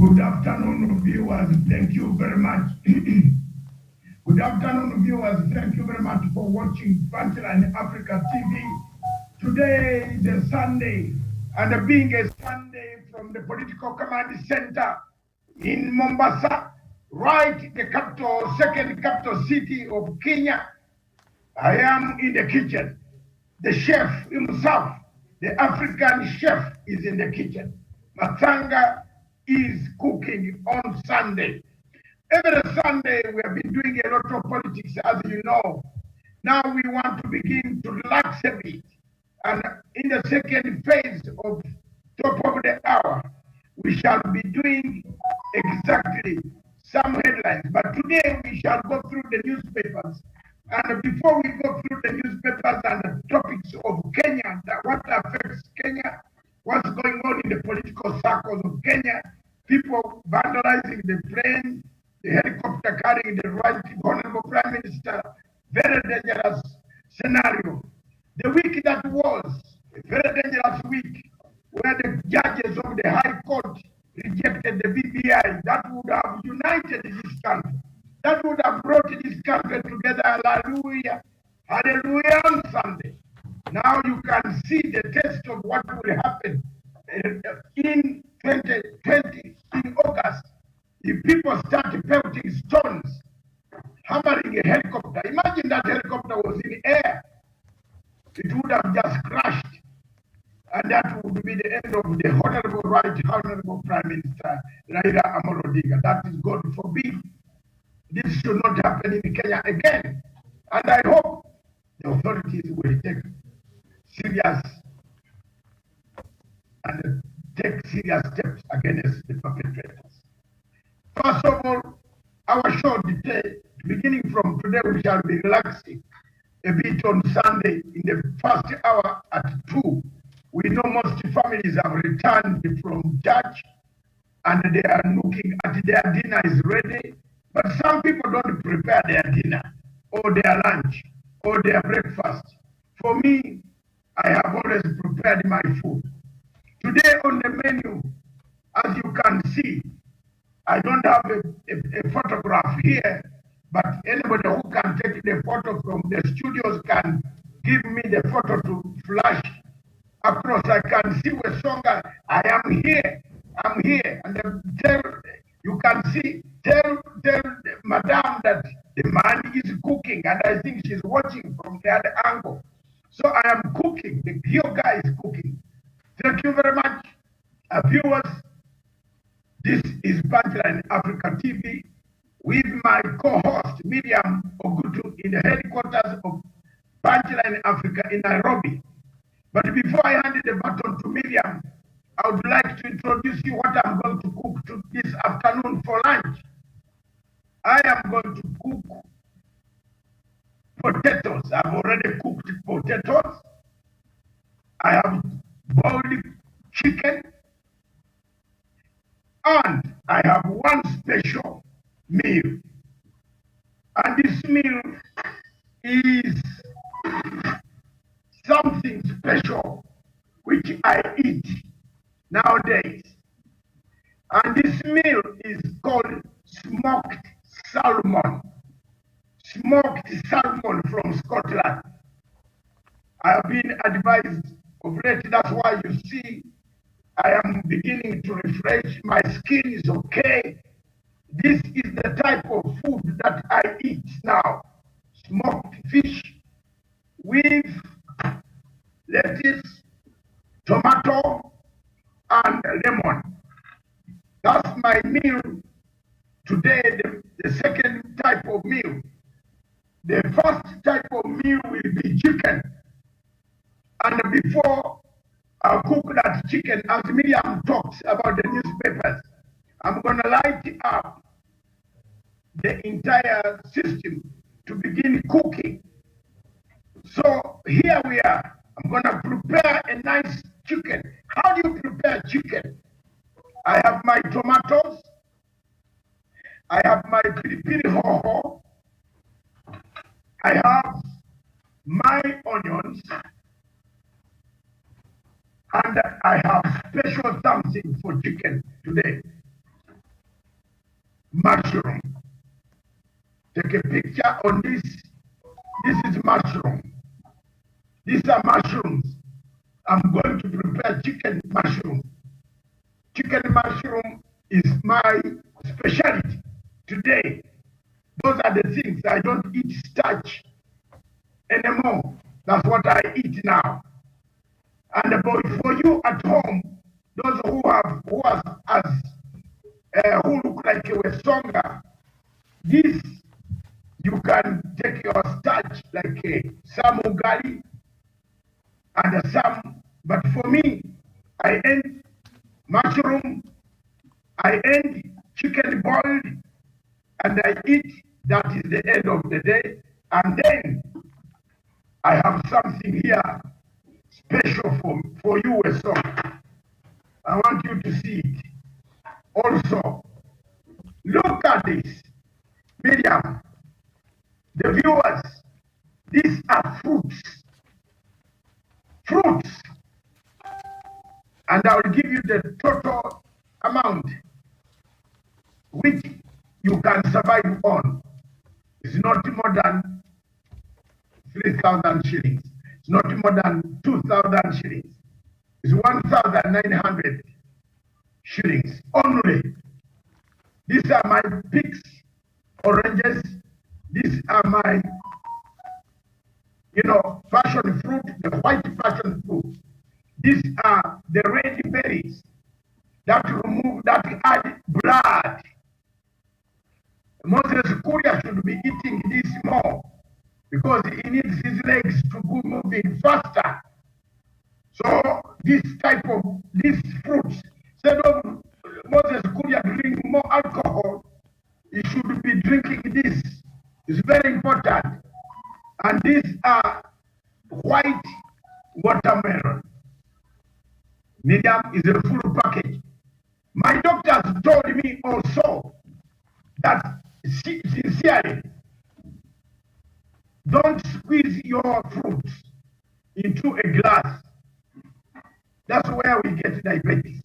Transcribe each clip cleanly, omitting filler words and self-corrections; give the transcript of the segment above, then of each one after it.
Good afternoon, viewers. Thank you very much. Good afternoon, viewers. Thank you very much for watching Punchline Africa TV. Today is a Sunday, and being a Sunday from the Political Command Center in Mombasa, right, the capital, second capital city of Kenya, I am in the kitchen. The chef himself, the African chef, is in the kitchen. Matsanga is cooking on Sunday. Every Sunday, we have been doing a lot of politics, as you know. Now we want to begin to relax a bit. And in the second phase of top of the hour, we shall be doing exactly some headlines. But today we shall go through the newspapers. And before we go through the newspapers and the topics of Kenya, what affects Kenya, what's going on in the political circles of Kenya, people vandalizing the plane, the helicopter carrying the right honorable prime minister, very dangerous scenario. The week that was a very dangerous week, where the judges of the High Court rejected the BBI, that would have united this country. That would have brought this country together. Hallelujah. Hallelujah on Sunday. Now you can see the test of what will happen in 2020 in August. If people start pelting stones, hammering a helicopter, imagine that helicopter was in the air. It would have just crashed. And that would be the end of the honorable right, honorable Prime Minister Raila Amolo Odinga. That is God forbid. This should not happen in Kenya again. And I hope the authorities will take serious steps against the perpetrators. First of all, our show today, beginning from today, we shall be relaxing a bit on Sunday in the first hour at 2. We know most families have returned from church and they are looking at their dinner is ready. But some people don't prepare their dinner or their lunch or their breakfast. For me, I have always prepared my food. Today on the menu, as you can see, I don't have a photograph here, but anybody who can take the photo from the studios can give me the photo to flash across. I can see Wesonga. I am here. I'm here. And you can see, tell Madame that the man is cooking, and I think she's watching from the other angle. So I am cooking. The yoga is cooking. Thank you very much, viewers. This is Punchline Africa TV with my co-host Miriam Ogutu in the headquarters of Punchline Africa in Nairobi. But before I hand the baton to Miriam, I would like to introduce you what I'm going to cook this afternoon for lunch. I am going to cook potatoes. I've already cooked potatoes. I have boiled chicken. And I have one special meal. And this meal is something special which I eat nowadays. And this meal is called smoked salmon. Smoked salmon from Scotland. I have been advised of late, that's why you see I am beginning to refresh. My skin is okay. This is the type of food that I eat now. Smoked fish with lettuce, tomato, and lemon. That's my meal today, the second type of meal. The first type of meal will be chicken. And before I cook that chicken, as Miriam talks about the newspapers, I'm going to light up the entire system to begin cooking. So here we are. I'm going to prepare a nice chicken. How do you prepare chicken? I have my tomatoes. I have my pilipili hoho. I have my onions. And I have special something for chicken today. mushroom. Take a picture on this. This is mushroom. These are mushrooms. I'm going to prepare chicken mushroom. Chicken mushroom is my specialty today. Those are the things. I don't eat starch anymore. That's what I eat now. And for you at home, those who look like a Wesonga, this you can take your starch like some ugali and some. But for me, I eat mushroom, I eat chicken boiled, and I eat. That is the end of the day. And then I have something here special for you, Wesonga. I want you to see it. Also, look at this. Miriam, the viewers, these are fruits. Fruits. And I will give you the total amount which you can survive on. It's not more than 3,000 shillings. It's not more than 2,000 shillings. It's 1,900 shillings only. These are my peaks, oranges. These are my, passion fruit, the white passion fruit. These are the red berries that add blood. Moses Kuria should be eating this more because he needs his legs to go moving faster. So these fruits, instead of Moses Kuria drinking more alcohol, he should be drinking this. It's very important. And these are white watermelon. Medium is a full package. My doctors told me also that sincerely, don't squeeze your fruits into a glass. That's where we get diabetes.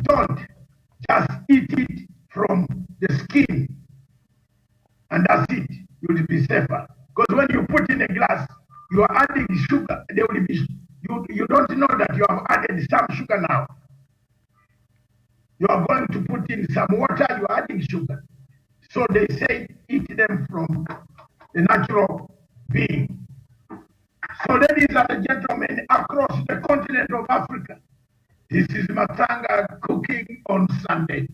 Don't just eat it from the skin and that's it. You'll be safer. Because when you put in a glass, you are adding sugar. There will be you don't know that you have added some sugar now. You are going to put in some water, you are adding sugar. So they say eat them from the natural being. So ladies and gentlemen, across the continent of Africa, this is Matsanga cooking on Sunday.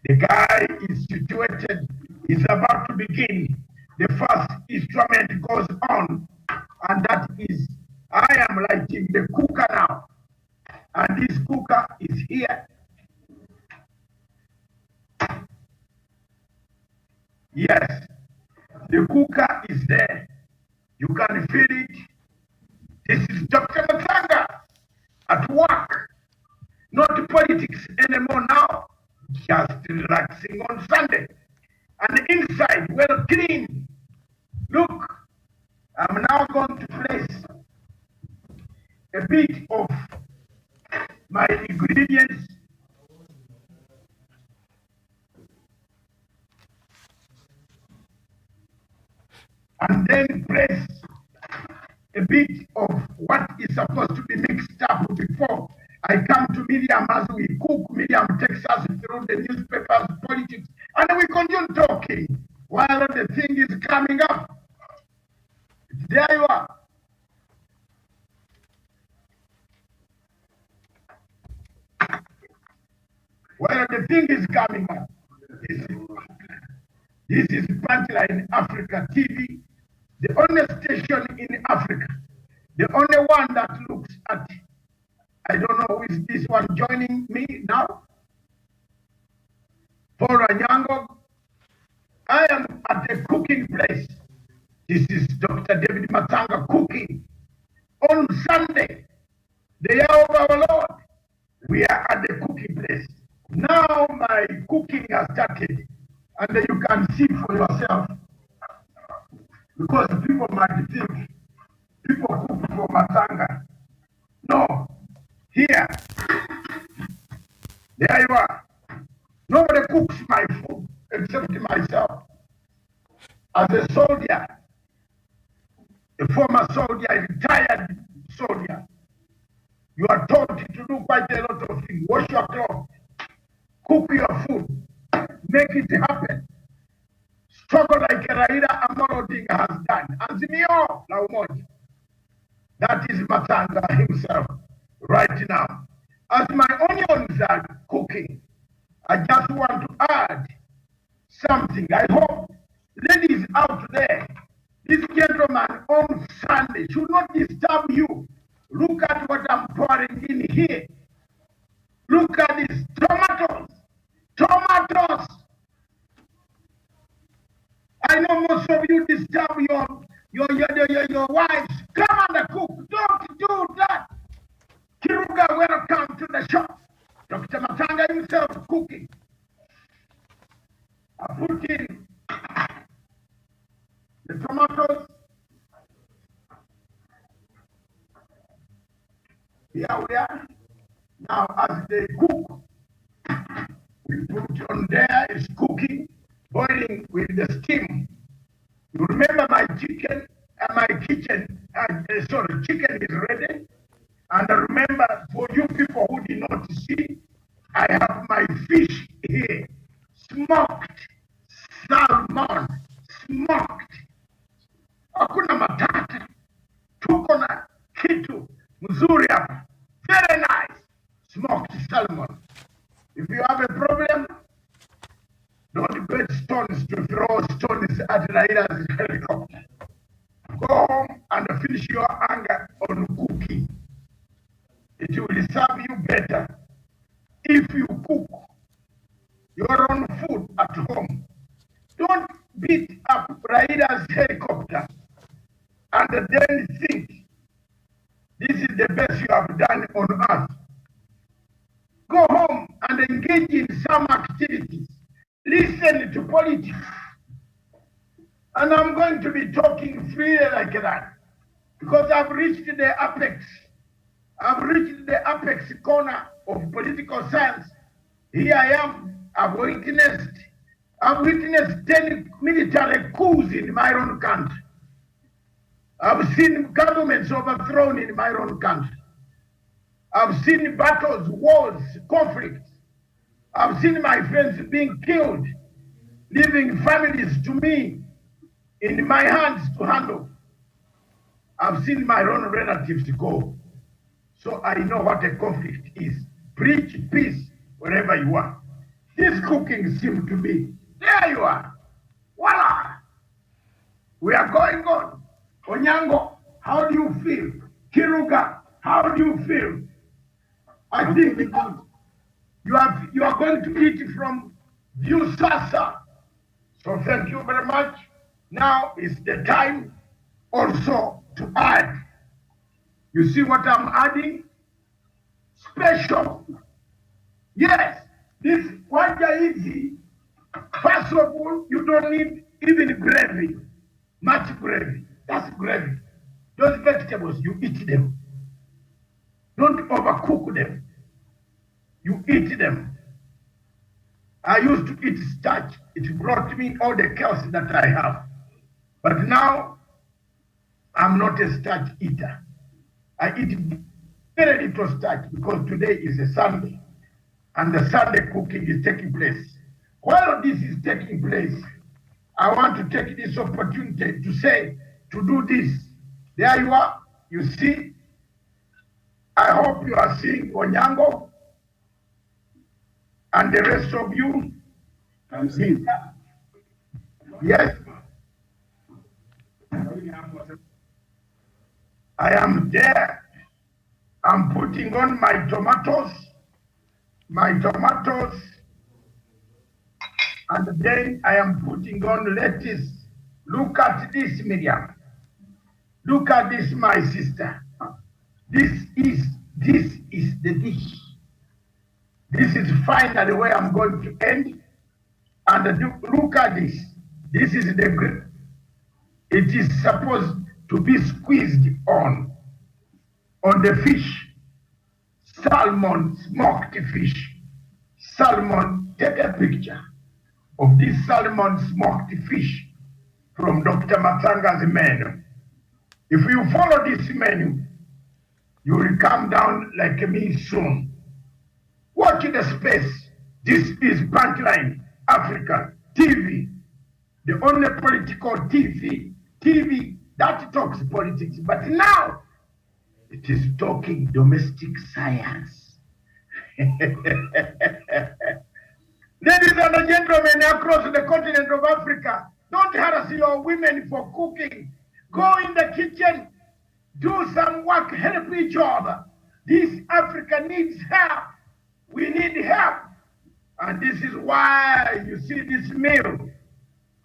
The guy is situated, is about to begin. The first instrument goes on, and that is, I am lighting the cooker now. And this cooker is here. Yes, the cooker is there. You can feel it. This is Dr. Matsanga at work. Not politics anymore now. Just relaxing on Sunday. And inside, well clean. Look, I'm now going to place a bit of my ingredients. And then place a bit of what is supposed to be mixed up before I come to Miriam as we cook. Miriam takes us through the newspapers, politics, and we continue talking while the thing is coming up. There you are. While the thing is coming up. This is Punchline Africa TV, the only station in Africa, the only one that looks at, I don't know who is this one joining me now, Paul Anyango. I am at the cooking place. This is Dr. David Matsanga cooking on Sunday, the year of our Lord. We are at the cooking place. Now my cooking has started, and you can see for yourself, because people might think people cook for Matsanga. No, here, there you are. Nobody cooks my food except myself. As a soldier, a former soldier, a retired soldier, you are taught to do quite a lot of things. Wash your clothes, cook your food, make it happen. Struggle like Raila Amolo Odinga has done. Azimio la Umoja. That is Matsanga himself right now. As my onions are cooking, I just want to add something. I hope ladies out there, this gentleman on Sunday should not disturb you. Look at what I'm pouring in here. Look at these tomatoes. Tomatoes. I know most of you disturb your wives. Come and cook. Don't do that. Kiruga, welcome to the shop. Dr. Matsanga himself cooking. I put in the tomatoes. Here we are. Now, as they cook, we put on there, it's cooking, boiling with the steam. You remember my chicken, my kitchen, sorry, chicken is ready. And remember, for you people who did not see, I have my fish here, smoked salmon, smoked. Hakuna matata, tuko na kitu mzuri hapa, very nice, smoked salmon. If you have a problem, don't get stones to throw stones at Raila's helicopter. Go home and finish your anger on cooking. It will serve you better if you cook your own food at home. Don't beat up Raila's helicopter and then think this is the best you have done on earth. Go home and engage in some activities. Listen to politics. And I'm going to be talking freely like that because I've reached the apex. I've reached the apex corner of political science. Here I am. I've witnessed 10 military coups in my own country. I've seen governments overthrown in my own country. I've seen battles, wars, conflicts. I've seen my friends being killed, leaving families to me in my hands to handle. I've seen my own relatives go. So I know what a conflict is. Preach peace wherever you are. This cooking seems to be, there you are. Voila! We are going on. Onyango, how do you feel? Kiruga, how do you feel? I think you are going to eat from Viusasa. So thank you very much. Now is the time also to add. You see what I'm adding? Special. Yes, this wanja easy. First of all, you don't need even gravy, much gravy. That's gravy. Those vegetables, you eat them. Don't overcook them. You eat them. I used to eat starch. It brought me all the chaos that I have. But now, I'm not a starch eater. I eat very little starch because today is a Sunday. And the Sunday cooking is taking place. While this is taking place, I want to take this opportunity to say, to do this. There you are. You see. I hope you are seeing Onyango and the rest of you. I'm seeing. Yes. I am there. I'm putting on my tomatoes, and then I am putting on lettuce. Look at this, Miriam. Look at this, my sister. This is the dish. This is finally where I'm going to end. And look at this. This is the grip. It is supposed to be squeezed on the fish. Salmon, smoked fish. Salmon take a picture of this salmon smoked fish from Dr. Matsanga's menu. If you follow this menu, you will come down like me soon. Watch the space. This is Punchline Africa TV, the only political TV that talks politics, but now it is talking domestic science. Ladies and gentlemen across the continent of Africa, don't harass your women for cooking. Go in the kitchen, do some work, help each other. This Africa needs help. We need help. And this is why you see this meal.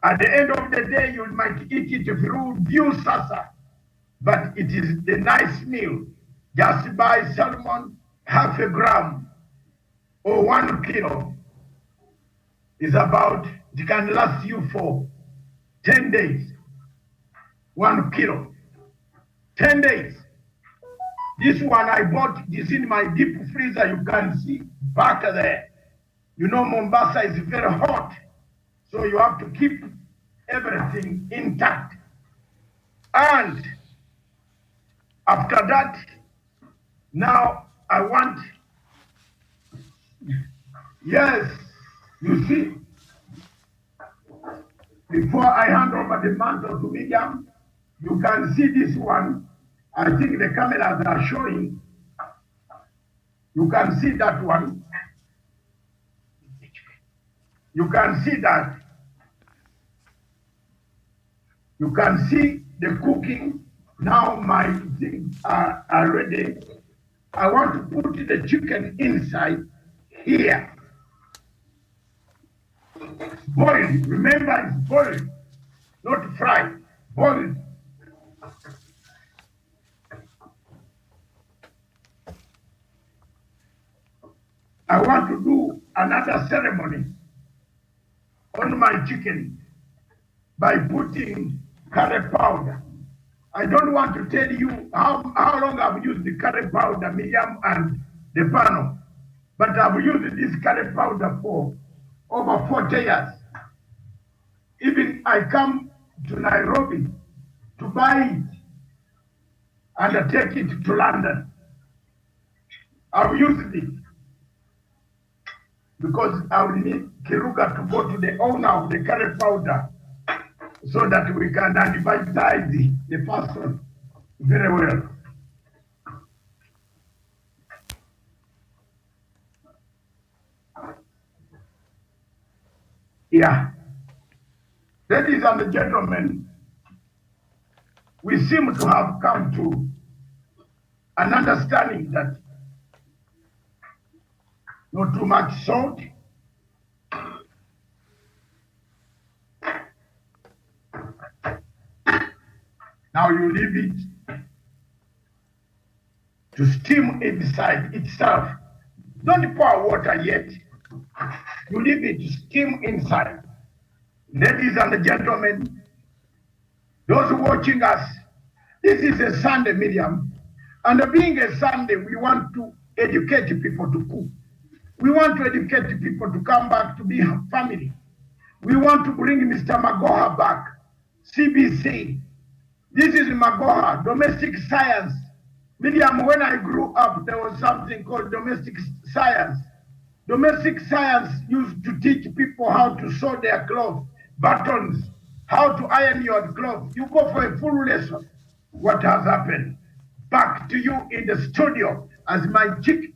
At the end of the day, you might eat it through view sasa, but it is the nice meal. Just buy salmon, half a gram or 1 kilo. Is about, it can last you for 10 days. 1 kilo, 10 days. This one I bought, this in my deep freezer, you can see back there. You know Mombasa is very hot, so you have to keep everything intact. And after that, now I want, yes, you see, before I hand over the mantle to Miriam, you can see this one. I think the cameras are showing. You can see that one. You can see that. You can see the cooking. Now my things are ready. I want to put the chicken inside here. Boiled. Remember, it's boiled, not fried. Boiled. I want to do another ceremony on my chicken by putting curry powder. I don't want to tell you how long I've used the curry powder, Miriam and the panel, but I've used this curry powder for over 40 years. Even I come to Nairobi to buy it and take it to London. I've used it because I will need Kiruga to go to the owner of the curry powder so that we can advertise the person very well. Yeah. Ladies and gentlemen, we seem to have come to an understanding that not too much salt, now you leave it to steam inside itself. Don't pour water yet. You leave it to steam inside. Ladies and gentlemen, those watching us, this is a Sunday, Miriam. And being a Sunday, we want to educate people to cook. We want to educate people to come back to be a family. We want to bring Mr. Magoha back, CBC. This is Magoha, domestic science. Miriam, when I grew up, there was something called domestic science. Domestic science used to teach people how to sew their clothes, buttons, how to iron your clothes. You go for a full lesson. What has happened? Back to you in the studio as my chicken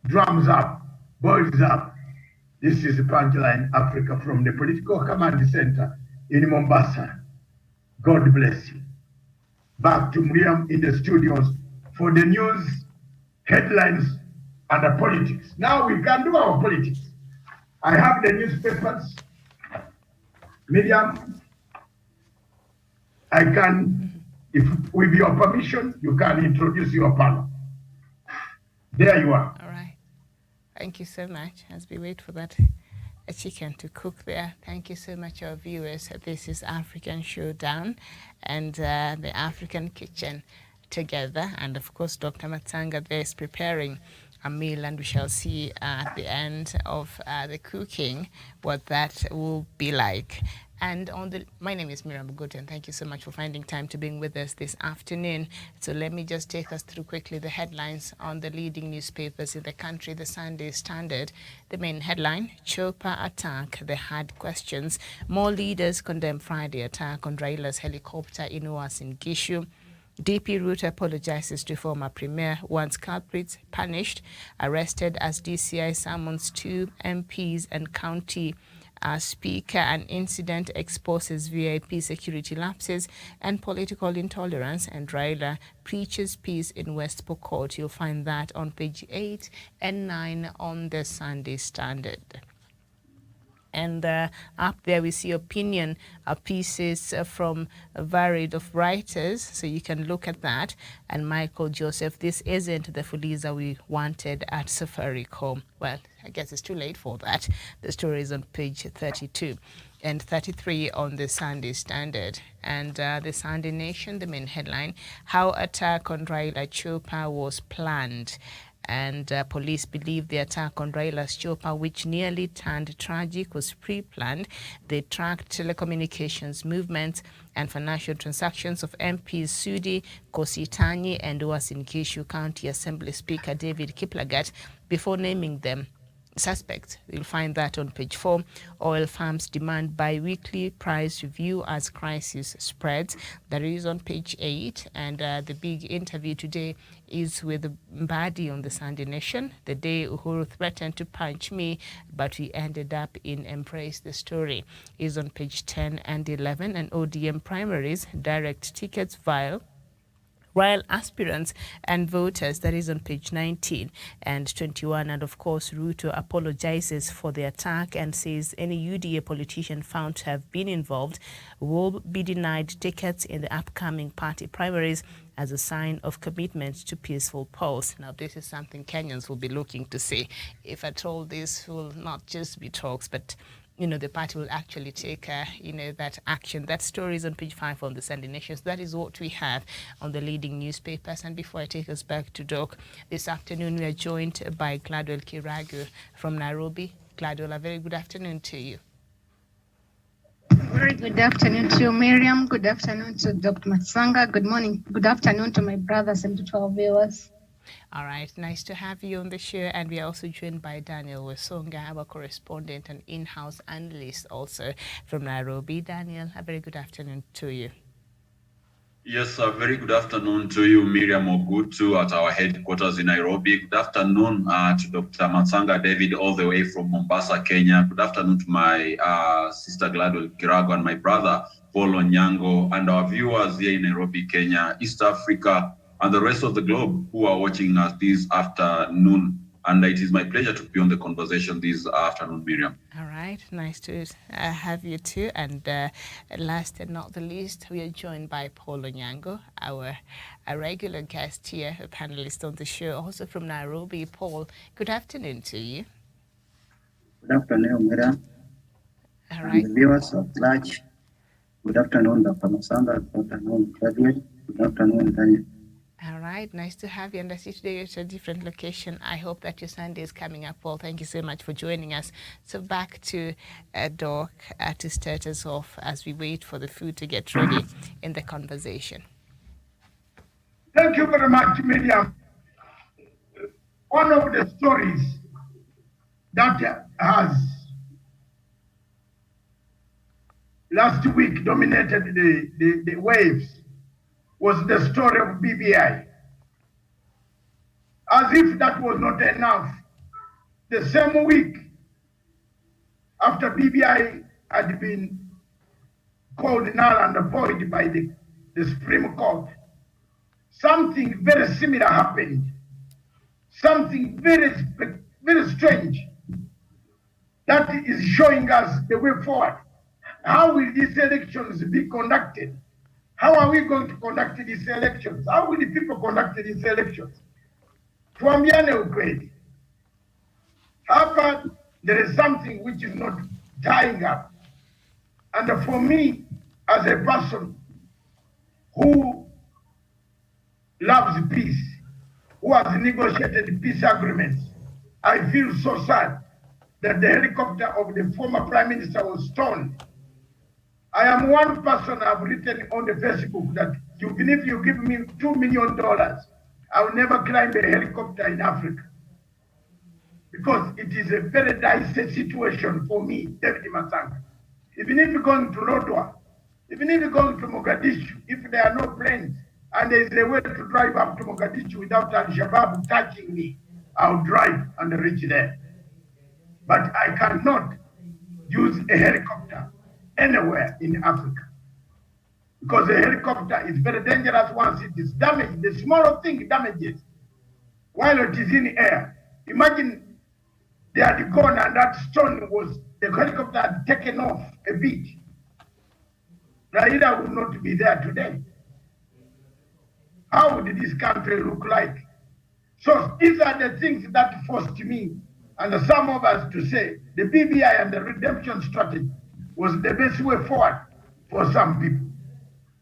drums up, boils up. This is Punchline Africa from the Political Command Center in Mombasa. God bless you. Back to Miriam in the studios for the news, headlines, and the politics. Now we can do our politics. I have the newspapers. Miriam, I can, if with your permission, you can introduce your panel. There you are. All right. Thank you so much. As we wait for that chicken to cook there, thank you so much, our viewers. This is African Showdown and the African Kitchen together. And of course, Dr. Matsanga there is preparing a meal, and we shall see at the end of the cooking what that will be like. And my name is Miriam Bugote, and thank you so much for finding time to being with us this afternoon. So let me just take us through quickly the headlines on the leading newspapers in the country. The Sunday Standard, the main headline: Chopa attack, the hard questions. More leaders condemn Friday attack on Raila's helicopter in Uasin Gishu. DP Root apologizes to former premier, wants culprits punished. Arrested as DCI summons 2 MPs and county speaker. An incident exposes VIP security lapses and political intolerance. And Raila preaches peace in West Pokot. You'll find that on page 8 and 9 on the Sunday Standard. And up there we see opinion pieces from a varied of writers, so you can look at that. And Michael Joseph, this isn't the Fuliza we wanted at Safaricom. Well, I guess it's too late for that. The story is on page 32 and 33 on the Sunday Standard. And the Sunday Nation, the main headline: how attack on Raila Chopa was planned. And police believe the attack on Raila's chopper, which nearly turned tragic, was pre-planned. They tracked telecommunications movements and financial transactions of MPs Sudi Kositany and Uasin Gishu County Assembly Speaker David Kiplagat before naming them suspects. You'll find that on page 4. Oil firms demand bi-weekly price review as crisis spreads. That is on page 8. And the big interview today is with Mbadi on the Sunday Nation. The day Uhuru threatened to punch me, but we ended up in Embrace the Story is on page 10 and 11. And ODM primaries, direct tickets via while aspirants and voters, that is on page 19 and 21. And of course, Ruto apologizes for the attack and says any UDA politician found to have been involved will be denied tickets in the upcoming party primaries as a sign of commitment to peaceful polls. Now, this is something Kenyans will be looking to see. If at all, this will not just be talks, but the party will actually take, that action. That story is on page 5 on the Sunday Nation. So that is what we have on the leading newspapers. And before I take us back to Doc, this afternoon we are joined by Gladwell Kiragu from Nairobi. Gladwell, a very good afternoon to you. Very good afternoon to you, Miriam. Good afternoon to Dr. Matsanga. Good morning. Good afternoon to my brothers and to our viewers. All right, nice to have you on the show. And we are also joined by Daniel Wesonga, our correspondent and in-house analyst also from Nairobi. Daniel, a very good afternoon to you. Yes, a very good afternoon to you, Miriam Ogutu, at our headquarters in Nairobi. Good afternoon to Dr. Matsanga David, all the way from Mombasa, Kenya. Good afternoon to my sister Gladwell Kirago and my brother Paul Onyango, and our viewers here in Nairobi, Kenya, East Africa, and the rest of the globe who are watching us this afternoon. And it is my pleasure to be on the conversation this afternoon, Miriam. All right, nice to have you too. And last and not the least, we are joined by Paul Onyango, our regular guest here, a panelist on the show, also from Nairobi. Paul, good afternoon to you. Good afternoon, Miriam. All right. And the viewers at large. Good afternoon, Dr. Matsanga. Good afternoon, Gladwell. Good afternoon, Daniel. All right, nice to have you. And I see today you're at a different location. I hope that your Sunday is coming up well. Thank you so much for joining us. So back to Doc to start us off as we wait for the food to get ready in the conversation. Thank you very much, Miriam. One of the stories that has last week dominated the waves was the story of BBI. As if that was not enough, the same week after BBI had been called null and void by the Supreme Court, something very similar happened. Something very, very strange that is showing us the way forward. How will these elections be conducted? How are we going to conduct these elections? How will the people conduct these elections? Tuambiane ukweli. Hapa, there is something which is not tying up. And for me, as a person who loves peace, who has negotiated peace agreements. I feel so sad that the helicopter of the former Prime Minister was stolen. I am one person I've written on the Facebook that even if you give me $2 million, I will never climb a helicopter in Africa. Because it is a very dicey situation for me, David Matsanga. Even if you're going to Lodwar, even if you're going to Mogadishu, if there are no planes and there is a way to drive up to Mogadishu without Al-Shabaab touching me, I'll drive and reach there. But I cannot use a helicopter anywhere in Africa. Because a helicopter is very dangerous once it is damaged. The smallest thing damages while it is in the air. Imagine they had gone and that stone was, the helicopter had taken off a bit. Raila would not be there today. How would this country look like? So these are the things that forced me and some of us to say the BBI and the redemption strategy was the best way forward for some people.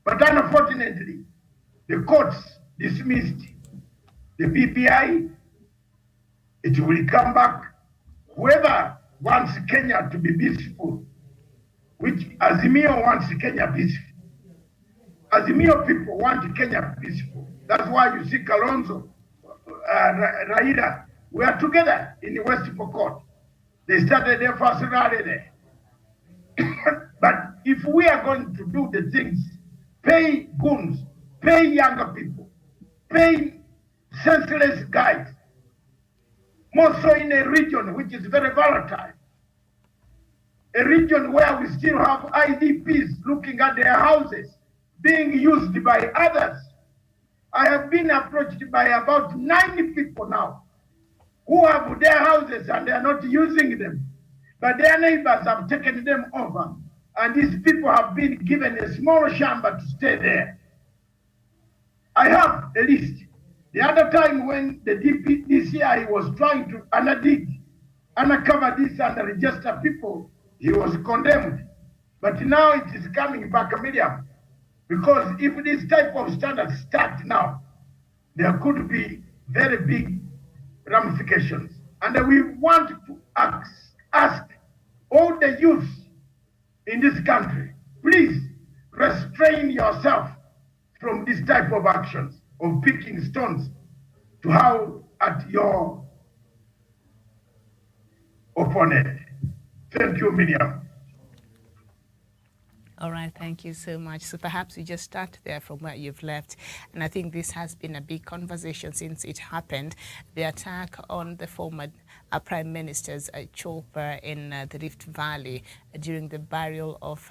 But unfortunately, the courts dismissed the BBI. It will come back. Whoever wants Kenya to be peaceful, which Azimio wants Kenya peaceful. Azimio people want Kenya peaceful. That's why you see Kalonzo, Raila, we are together in the West Pokot. They started their first rally there. But if we are going to do the things, pay goons, pay younger people, pay senseless guys, more so in a region which is very volatile, a region where we still have IDPs looking at their houses being used by others. I have been approached by about 90 people now who have their houses and they are not using them, but their neighbors have taken them over, and these people have been given a small chamber to stay there. I have a list. The other time when the DCI was trying to uncover this and register people, he was condemned. But now it is coming back, Miriam, because if this type of standards start now, there could be very big ramifications. And we want to ask all the youth in this country, please restrain yourself from this type of actions of picking stones to howl at your opponent. Thank you, Miriam. All right, thank you so much. So perhaps we just start there from where you've left. And I think this has been a big conversation since it happened. The attack on the former Prime Minister's chopper in the Rift Valley during the burial of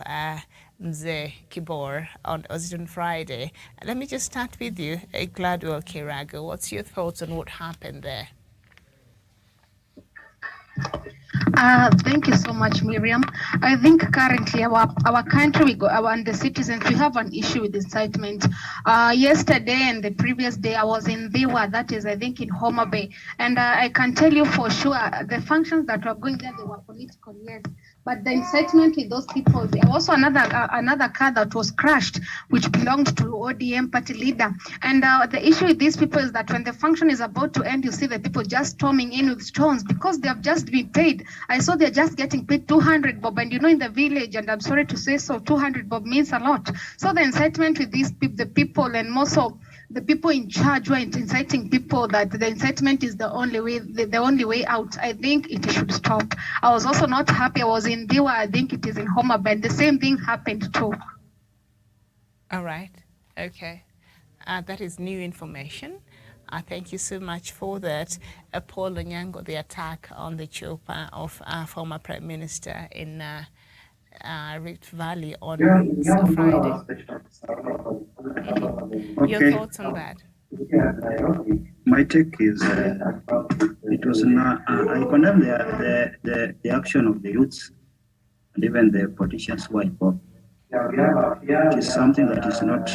Mzee Kibor on Friday. Let me just start with you, Gladwell Kirago. What's your thoughts on what happened there? Thank you so much, Miriam. I think currently our country, and the citizens, we have an issue with incitement. Yesterday and the previous day, I was in Biwa, that is, I think, in Homa Bay, and I can tell you for sure the functions that were going there, they were political, yes. But the incitement with those people, there was also another car that was crashed, which belonged to ODM party leader. And the issue with these people is that when the function is about to end, you see the people just storming in with stones because they have just been paid. I saw they're just getting paid 200 bob, and you know, in the village, and I'm sorry to say so, 200 bob means a lot. So the incitement with these the people, and more so the people in charge were inciting people that the incitement is the only way, the only way out. I think it should stop. I was also not happy. I was in Diwa. I think it is in Homa Bay. The same thing happened too. All right. Okay. That is new information. Thank you so much for that. Paul Onyango, the attack on the chopper of former Prime Minister in Rift Valley on Friday. Okay. Your thoughts on that? My take is it was not. I condemn the action of the youths and even the politicians who are involved. It is something that is not.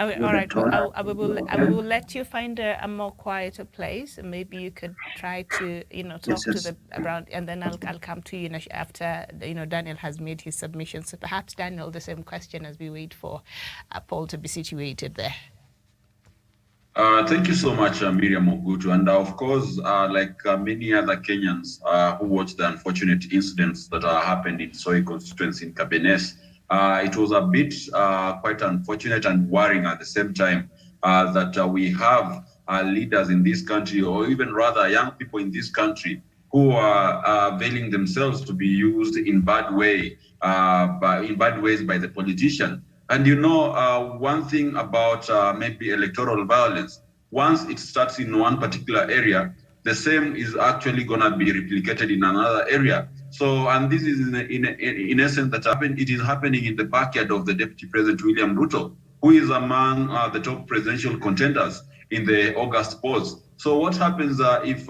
All right. Well, I will let you find a more quieter place, and maybe you could try to talk to the around, and then I'll come to you after Daniel has made his submission. So perhaps Daniel, the same question as we wait for Paul to be situated there. Thank you so much, Miriam Ogutu. And of course, like many other Kenyans who watched the unfortunate incidents that happened in Soy constituency in Cabernet, it was a bit quite unfortunate and worrying at the same time that we have leaders in this country, or even rather young people in this country, who are availing themselves to be used in bad way, in bad ways by the politician. And you know, one thing about maybe electoral violence, once it starts in one particular area, the same is actually going to be replicated in another area. So, and this is in essence that happened. It is happening in the backyard of the Deputy President William Ruto, who is among the top presidential contenders in the August polls. So, what happens if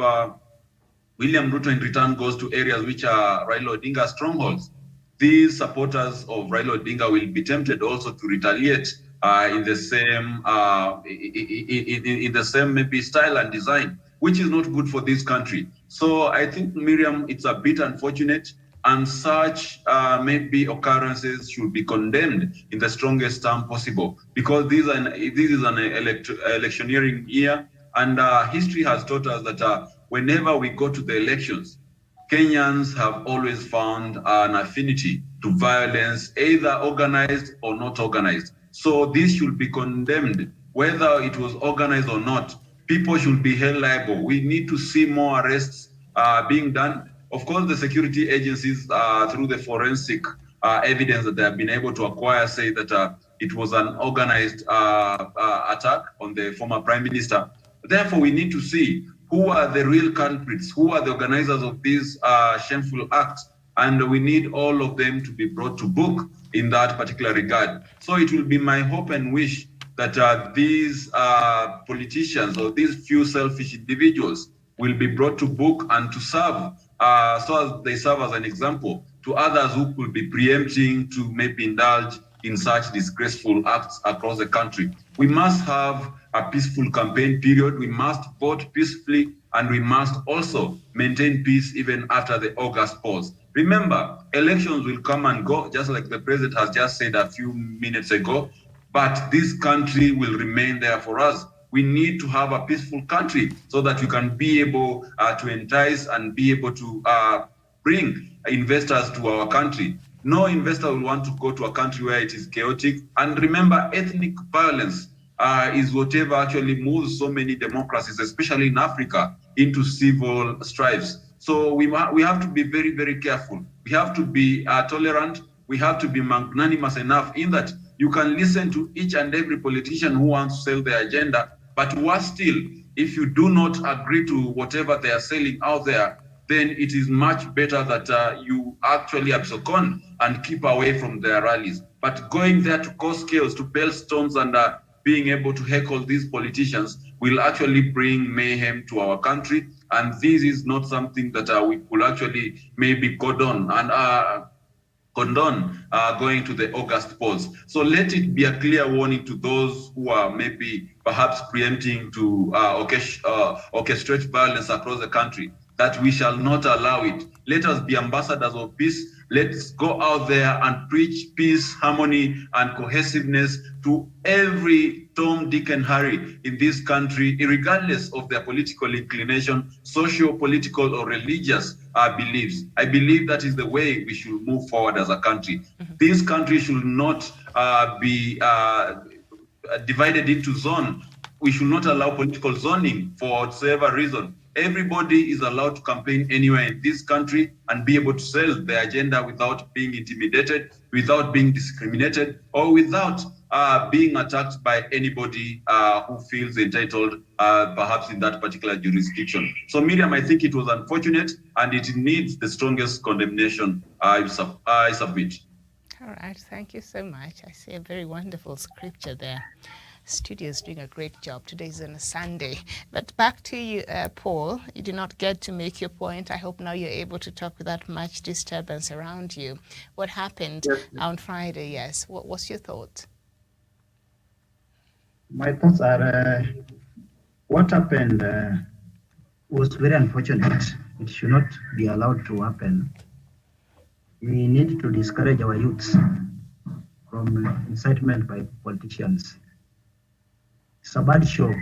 William Ruto in return goes to areas which are Raila Odinga strongholds? These supporters of Raila Odinga will be tempted also to retaliate in the same in the same maybe style and design, which is not good for this country. So I think, Miriam, it's a bit unfortunate, and such maybe occurrences should be condemned in the strongest term possible, because this is an electioneering year, and history has taught us that whenever we go to the elections, Kenyans have always found an affinity to violence, either organized or not organized. So this should be condemned, whether it was organized or not. People should be held liable. We need to see more arrests being done. Of course, the security agencies, through the forensic evidence that they have been able to acquire, say that it was an organized attack on the former prime minister. Therefore, we need to see who are the real culprits, who are the organizers of these shameful acts, and we need all of them to be brought to book in that particular regard. So it will be my hope and wish that these politicians or these few selfish individuals will be brought to book and to serve, so as they serve as an example to others who could be preempting to maybe indulge in such disgraceful acts across the country. We must have a peaceful campaign period. We must vote peacefully, and we must also maintain peace even after the August pause. Remember, elections will come and go, just like the president has just said a few minutes ago, but this country will remain there for us. We need to have a peaceful country so that we can be able to entice and be able to bring investors to our country. No investor will want to go to a country where it is chaotic. And remember, ethnic violence is whatever actually moves so many democracies, especially in Africa, into civil strifes. So we have to be very, very careful. We have to be tolerant. We have to be magnanimous enough in that you can listen to each and every politician who wants to sell their agenda, but worse still, if you do not agree to whatever they are selling out there, then it is much better that you actually abscond and keep away from their rallies. But going there to cause chaos, to pelt stones, and being able to heckle these politicians will actually bring mayhem to our country. And this is not something that we could actually maybe condone going to the August polls. So let it be a clear warning to those who are maybe perhaps preempting to orchestrate violence across the country, that we shall not allow it. Let us be ambassadors of peace. Let's go out there and preach peace, harmony, and cohesiveness to every Tom, Dick, and Harry in this country, regardless of their political inclination, socio-political, or religious beliefs. I believe that is the way we should move forward as a country. Mm-hmm. This country should not be divided into zones. We should not allow political zoning for whatever reason. Everybody is allowed to campaign anywhere in this country and be able to sell their agenda without being intimidated, without being discriminated, or without being attacked by anybody who feels entitled, perhaps in that particular jurisdiction. So, Miriam, I think it was unfortunate, and it needs the strongest condemnation. I submit. All right, thank you so much. I see a very wonderful scripture there. Studio is doing a great job. Today is on a Sunday. But back to you, Paul. You did not get to make your point. I hope now you're able to talk without much disturbance around you. What happened on Friday? Yes. What was your thought? My thoughts are what happened was very unfortunate. It should not be allowed to happen. We need to discourage our youths from incitement by politicians. It's a bad show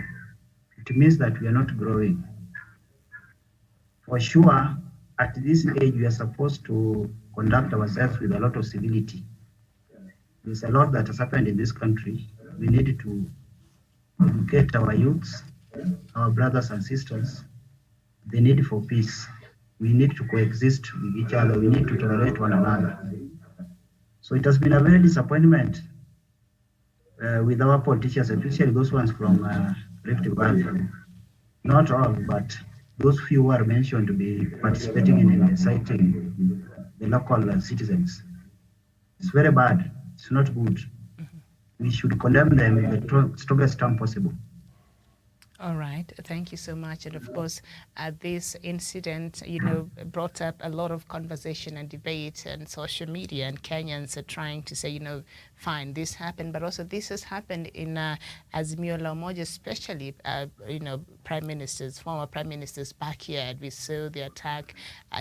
it means that we are not growing. For sure, at this age, we are supposed to conduct ourselves with a lot of civility. There's a lot that has happened in this country. We need to educate our youths, our brothers and sisters, the need for peace. We need to coexist with each other. We need to tolerate one another. So it has been a very disappointment with our politicians, especially those ones from Rift Valley. Not all, but those few who are mentioned to be participating in inciting the local citizens. It's very bad. It's not good. We should condemn them in the strongest term possible. All right, thank you so much. And of course, this incident, brought up a lot of conversation and debate and social media, and Kenyans are trying to say, fine, this happened, but also this has happened in Azimio la Umoja, especially, former prime minister's backyard. We saw the attack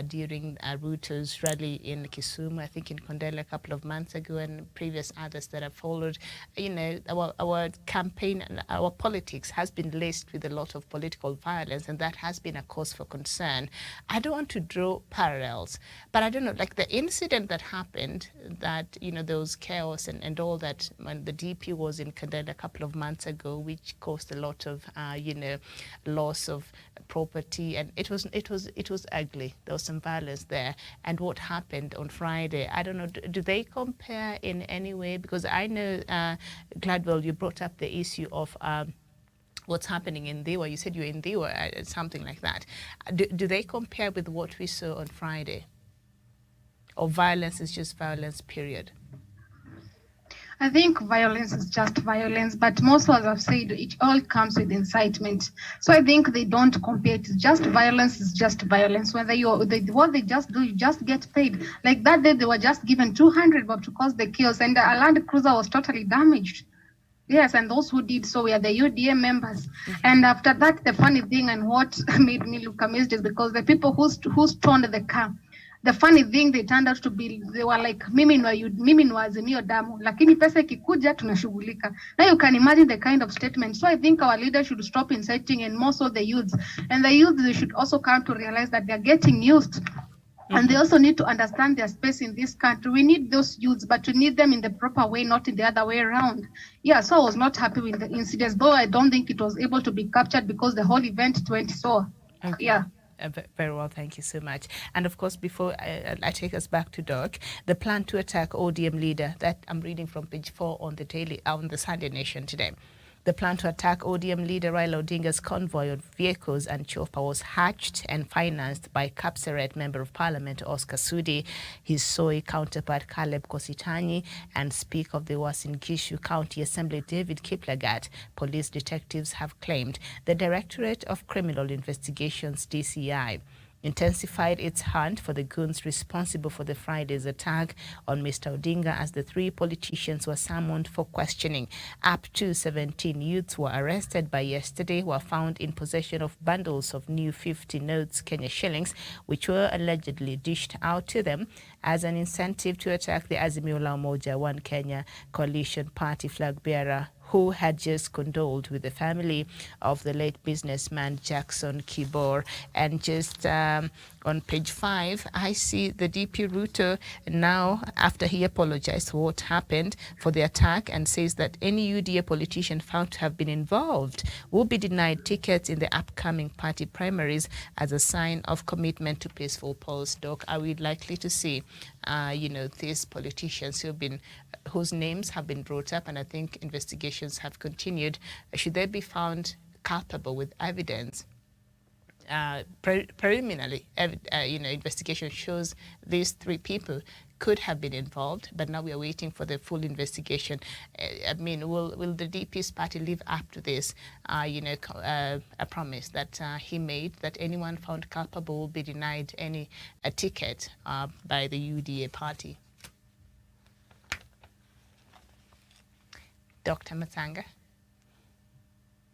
during Ruto's rally in Kisumu, I think in Kondele a couple of months ago, and previous others that have followed. Our campaign and our politics has been laced with a lot of political violence, and that has been a cause for concern. I don't want to draw parallels, but I don't know, like the incident that happened, that, there was chaos and all that when the DP was in Kandel a couple of months ago, which caused a lot of, loss of property, and it was ugly. There was some violence there. And what happened on Friday, I don't know, do they compare in any way? Because I know, Gladwell, you brought up the issue of what's happening in Diwa. You said you're in Diwa, something like that. Do they compare with what we saw on Friday? Or violence is just violence, period? I think violence is just violence, but most, as I've said, it all comes with incitement. So I think they don't compare. It's just violence is just violence. Whether what they just do, you just get paid. Like that day, they were just given 200 bob to cause the chaos, and the Land Cruiser was totally damaged. Yes, and those who did so were the UDA members. And after that, the funny thing and what made me look amazed is because the people who stoned the car, the funny thing, they turned out to be, they were like, mimi ni wa Azimio damu, lakini pesa ikikuja tunashughulika. Now you can imagine the kind of statement. So I think our leaders should stop inciting, and more so the youths. And the youths, they should also come to realize that they're getting used. And they also need to understand their space in this country. We need those youths, but we need them in the proper way, not in the other way around. Yeah, so I was not happy with the incidents, though I don't think it was able to be captured because the whole event went so. Okay. Yeah. Very well, thank you so much. And of course, before I take us back to Doc, the plan to attack ODM leader that I'm reading from page 4 on the Sunday Nation today. The plan to attack ODM leader Raila Odinga's convoy of vehicles and chopper was hatched and financed by Kapseret Member of Parliament Oscar Sudi, his Soy counterpart Caleb Kositany, and Speaker of the Uasin Gishu County Assembly David Kiplagat. Police detectives have claimed the Directorate of Criminal Investigations (DCI) intensified its hunt for the goons responsible for the Friday's attack on Mr. Odinga as the 3 politicians were summoned for questioning. Up to 17 youths were arrested by yesterday, were found in possession of bundles of new 50 notes Kenya shillings, which were allegedly dished out to them as an incentive to attack the Azimio la Umoja One Kenya coalition party flag bearer, who had just condoled with the family of the late businessman Jackson Kibor. And just on page 5, I see the DP Ruto now, after he apologized for what happened for the attack, and says that any UDA politician found to have been involved will be denied tickets in the upcoming party primaries as a sign of commitment to peaceful polls. Doc, are we likely to see, these politicians whose names have been brought up, and I think investigations have continued, should they be found culpable with evidence? Preliminarily, investigation shows these 3 people could have been involved, but now we are waiting for the full investigation. Will the DP's party live up to this, a promise that he made, that anyone found culpable will be denied a ticket by the UDA party? Dr. Matsanga.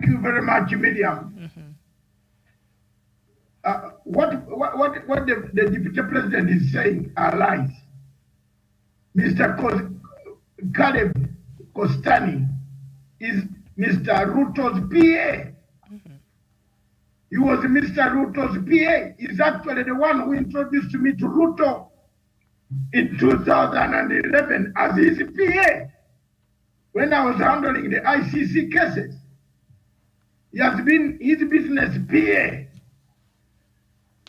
Thank you very much, Miriam. What the Deputy President is saying are lies. Mr. Caleb Kostani is Mr. Ruto's PA. He was Mr. Ruto's PA. He's actually the one who introduced me to Ruto in 2011 as his PA when I was handling the ICC cases. He has been his business PA.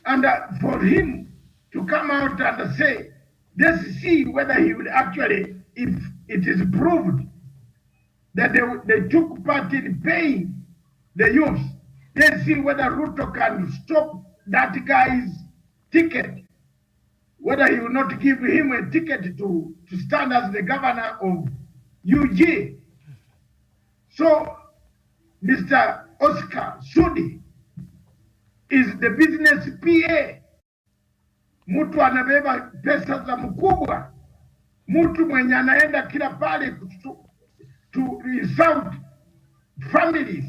And for him to come out and say, let's see whether he will actually, if it is proved that they took part in paying the youths, let's see whether Ruto can stop that guy's ticket, whether he will not give him a ticket to stand as the governor of UG. So Mr. Oscar Sudi is the business PA. Mtu anabeba pesa za mkubwa, mtu mwenye anaenda kila pale to insult families,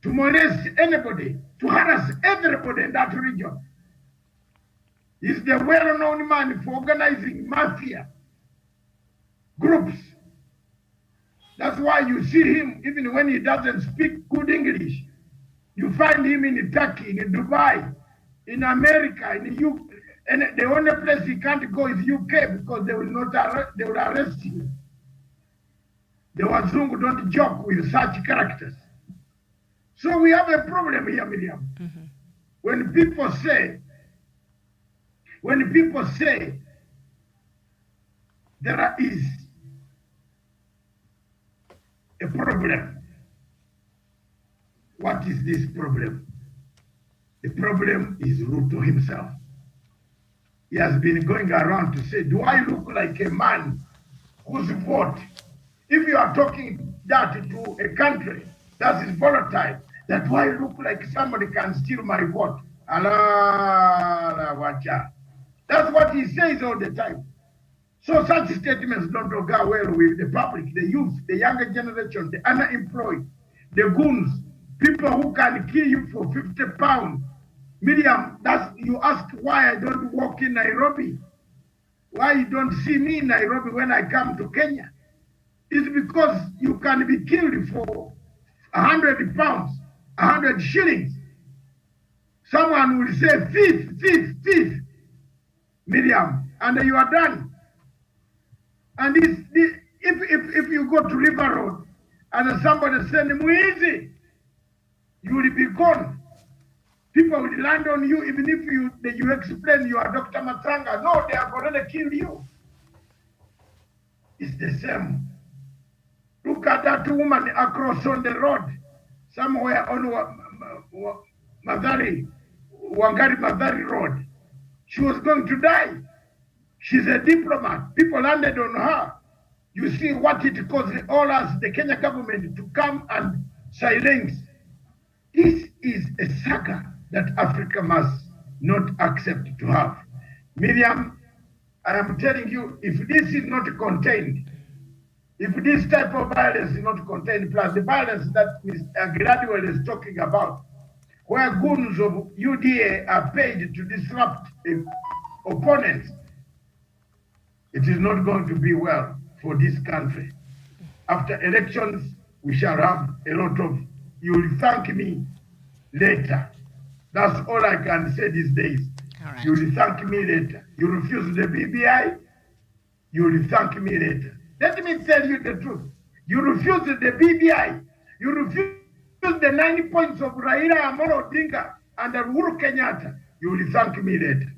to molest anybody, to harass everybody in that region. He's the well-known man for organizing mafia groups. That's why you see him, even when he doesn't speak good English, you find him in Turkey, in Dubai, in America, in the UK. And the only place he can't go is UK because they will not they will arrest him. The Wazungu don't joke with such characters. So we have a problem here, Miriam. Mm-hmm. When people say there is a problem, what is this problem? The problem is Ruto himself. He has been going around to say, do I look like a man whose vote, if you are talking that to a country that is volatile, that do I look like somebody can steal my vote? Allah, wacha. That's what he says all the time. So such statements don't go well with the public, the youth, the younger generation, the unemployed, the goons, people who can kill you for 50 pounds. Miriam, you ask why I don't work in Nairobi, why you don't see me in Nairobi when I come to Kenya. It's because you can be killed for 100 pounds, 100 shillings. Someone will say, thief, Miriam, and you are done. And if you go to River Road and somebody send him easy, you will be gone. People will land on you even if you explain you are Dr. Matsanga. No, they have already killed you. It's the same. Look at that woman across on the road, somewhere on Wangari Madari Road. She was going to die. She's a diplomat. People landed on her. You see what it caused all us, the Kenya government, to come and silence. This is a saga that Africa must not accept to have. Miriam, I am telling you, if this is not contained, if this type of violence is not contained, plus the violence that Mr. Gladwell is talking about, where goons of UDA are paid to disrupt opponents, it is not going to be well for this country. After elections, we shall have a lot of, you will thank me later. That's all I can say these days. All right. You will thank me later. You refuse the BBI, you will thank me later. Let me tell you the truth. You refuse the BBI, you refuse the 9 points of Raila Amolo Odinga and Uhuru Kenyatta, you will thank me later.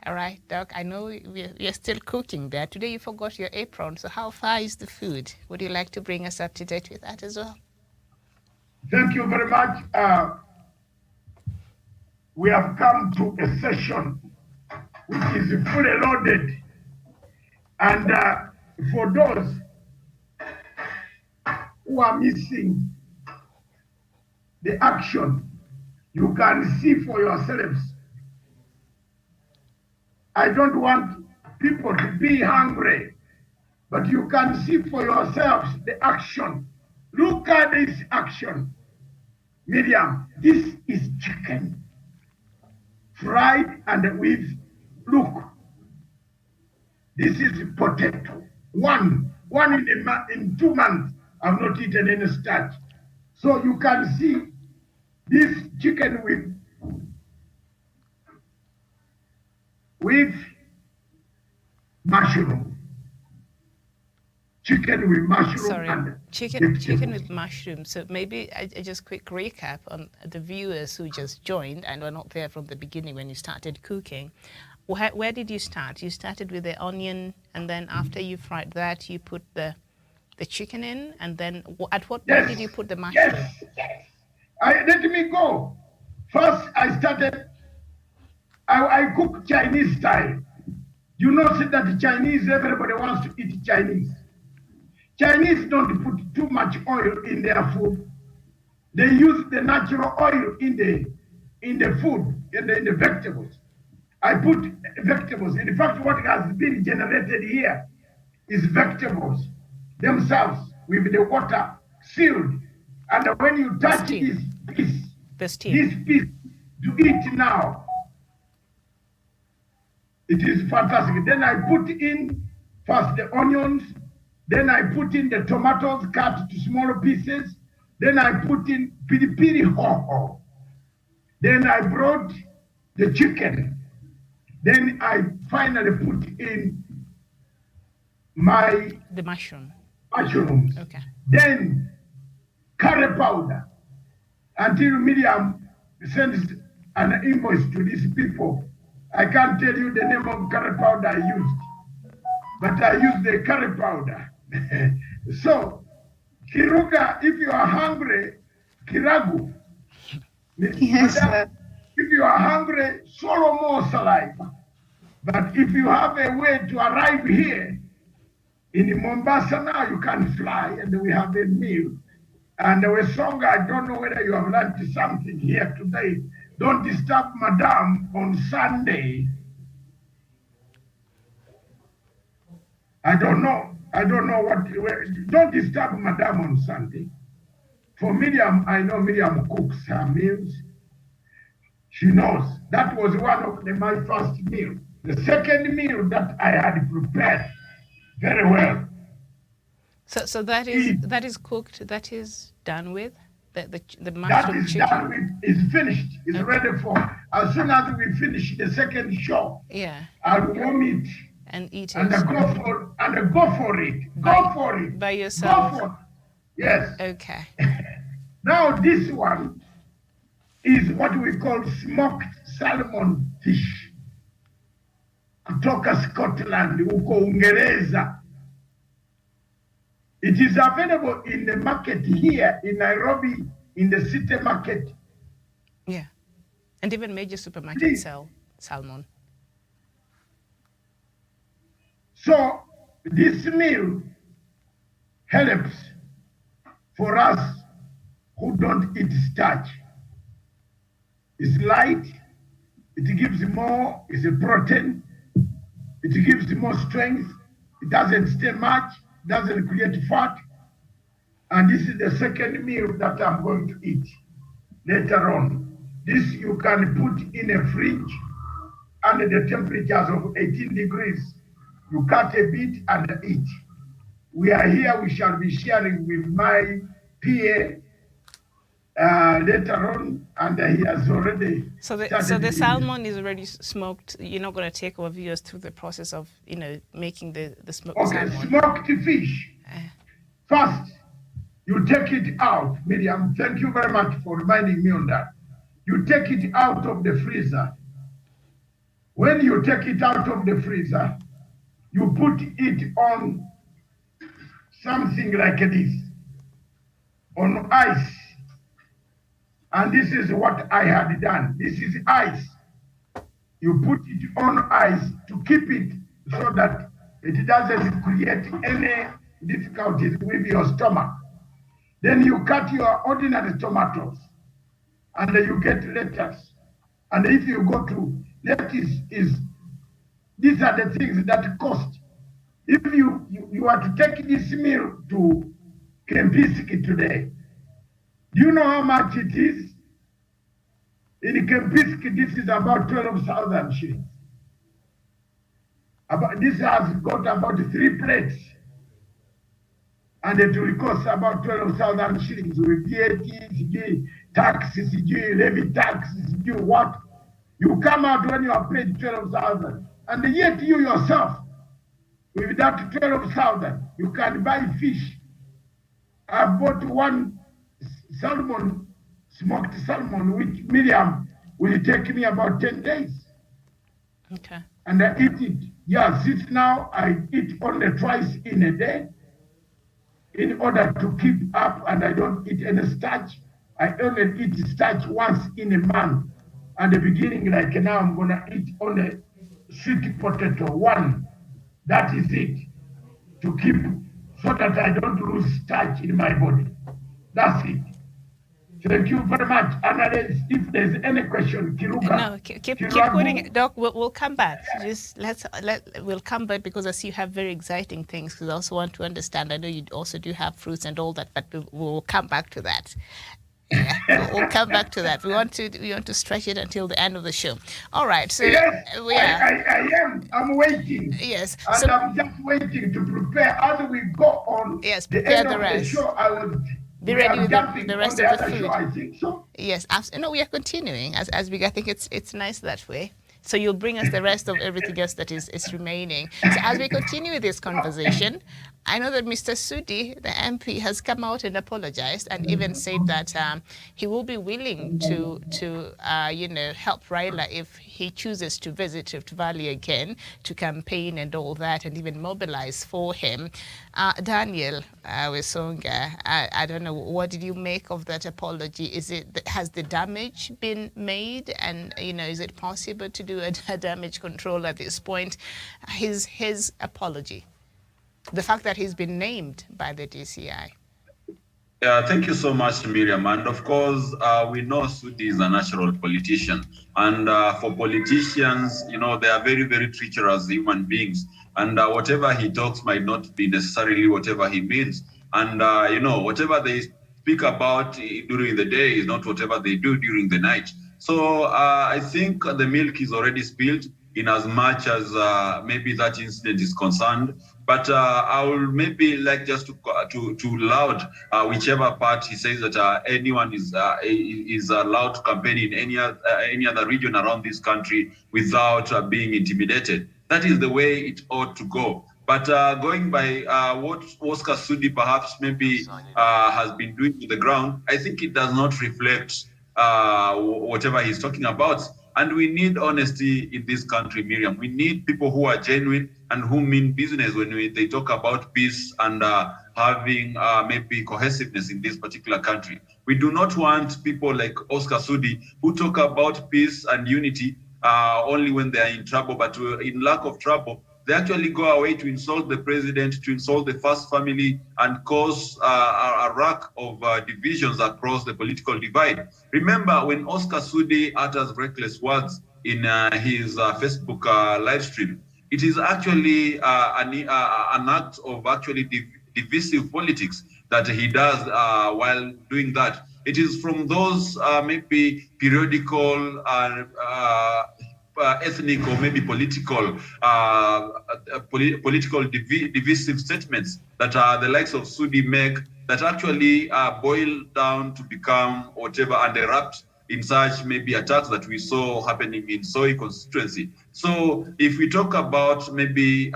All right, Doc, I know you're still cooking there. Today you forgot your apron, so how far is the food? Would you like to bring us up to date with that as well? Thank you very much. We have come to a session which is fully loaded. And for those who are missing the action, you can see for yourselves. I don't want people to be hungry, but you can see for yourselves the action. Look at this action. Miriam, this is chicken, fried and with, look, this is potato. One in 2 months, I've not eaten any starch. So you can see this chicken with mushroom. Chicken with mushroom. Sorry, and chicken vegetables. with mushroom. So maybe I just quick recap on the viewers who just joined and were not there from the beginning when you started cooking. Where did you start? You started with the onion, and then after you fried that, you put the chicken in, and then at what point did you put the mushroom? Yes. Let me go. First, I started. I cook Chinese style. You know, see that Chinese, everybody wants to eat Chinese. Chinese don't put too much oil in their food. They use the natural oil in the food, in the vegetables. I put vegetables. In fact, what has been generated here is vegetables themselves with the water sealed. And when you touch this piece to eat now, it is fantastic. Then I put in first the onions, then I put in the tomatoes cut to smaller pieces, then I put in piri hoho. Then I brought the chicken. Then I finally put in the mushrooms. Okay. Then curry powder until Miriam sends an invoice to these people. I can't tell you the name of curry powder I used, but I used the curry powder. So, Kiruga, if you are hungry, Kiragu. Yes, sir. If you are hungry, swallow more saliva. But if you have a way to arrive here, in Mombasa now, you can fly, and we have a meal. And the song, I don't know whether you have learned something here today. Don't disturb Madame on Sunday. I don't know what. Don't disturb Madame on Sunday. For Miriam, I know Miriam cooks her meals. She knows. That was one of my first meal. The second meal that I had prepared very well. So that is cooked. That is done with the mushroom chicken. That is done with. It's finished. It's ready for. As soon as we finish the second show, I'll warm it and eat it. And go for it. Go for it by yourself. Go for it. Yes. Okay. Now this one is what we call smoked salmon fish. Kutoka Scotland, uko Uingereza. It is available in the market here in Nairobi, in the city market. Yeah. And even major supermarkets sell salmon. So this meal helps for us who don't eat starch. It's light, it gives more, it's a protein, it gives more strength, it doesn't stay much, doesn't create fat. And this is the second meal that I'm going to eat later on. This you can put in a fridge under the temperatures of 18 degrees. You cut a bit and eat. We are here, we shall be sharing with my PA later on, and he has already. So the salmon is already smoked. You're not going to take our viewers through the process of making the smoked salmon. Smoked fish. First, you take it out, Miriam. Thank you very much for reminding me on that. You take it out of the freezer. When you take it out of the freezer, you put it on something like this, on ice. And this is what I had done. This is ice. You put it on ice to keep it so that it doesn't create any difficulties with your stomach. Then you cut your ordinary tomatoes and you get lettuce. And if you go to lettuce, these are the things that cost. If you are to take this meal to Kempinski today, do you know how much it is? In Kempinski, this is about 12,000 shillings. This has got about 3 plates. and it will cost about 12,000 shillings with VAT, taxes, levy taxes, what. You come out when you have paid 12,000, and yet you yourself, with that 12,000, you can buy fish. I bought one salmon, smoked salmon, which Miriam will take me about 10 days. Okay. And I eat it. Yeah, since now I eat only twice in a day in order to keep up, and I don't eat any starch. I only eat starch once in a month. At the beginning, like now, I'm gonna eat only sweet potato, one. That is it. To keep, so that I don't lose starch in my body. That's it. Thank you very much. And if there's any question, Kiruka. No, keep putting it, Doc. We'll come back. Just we'll come back, because I see you have very exciting things. Because I also want to understand. I know you also do have fruits and all that, but we'll come back to that. Yeah, we'll come back to that. We want to stretch it until the end of the show. All right. So yes, I am. I'm waiting. Yes. And so, I'm just waiting to prepare as we go on. Yes, prepare the rest. The show, I will be ready with the rest of the food. Show, I think so. Yes, absolutely. No, we are continuing as we. I think it's nice that way. So you'll bring us the rest of everything else that is remaining. So as we continue this conversation, I know that Mr. Sudi, the MP, has come out and apologized and even said that he will be willing to help Raila if he chooses to visit Rift Valley again to campaign and all that, and even mobilize for him. Daniel Wesonga, I don't know, what did you make of that apology? Has the damage been made, and is it possible to do a damage control at this point? His apology. The fact that he's been named by the DCI. Yeah, thank you so much, Miriam. And of course, we know Sudi is a natural politician. And for politicians, they are very, very treacherous human beings. And whatever he talks might not be necessarily whatever he means. And, whatever they speak about during the day is not whatever they do during the night. So I think the milk is already spilled in as much as maybe that incident is concerned. But I will maybe like just to laud whichever part he says that anyone is allowed to campaign in any other region around this country without being intimidated. That is the way it ought to go. But going by what Oscar Sudi perhaps maybe has been doing to the ground, I think it does not reflect whatever he's talking about. And we need honesty in this country, Miriam. We need people who are genuine and who mean business when they talk about peace and having maybe cohesiveness in this particular country. We do not want people like Oscar Sudi who talk about peace and unity only when they are in trouble, but in lack of trouble, they actually go away to insult the president, to insult the first family, and cause a rack of divisions across the political divide. Remember, when Oscar Sudi utters reckless words in his Facebook live stream, it is actually an act of actually divisive politics that he does while doing that. It is from those maybe periodical ethnic or maybe political divisive statements that the likes of Sudi make that actually boil down to become whatever and erupt in such maybe attacks that we saw happening in Soy constituency. So if we talk about maybe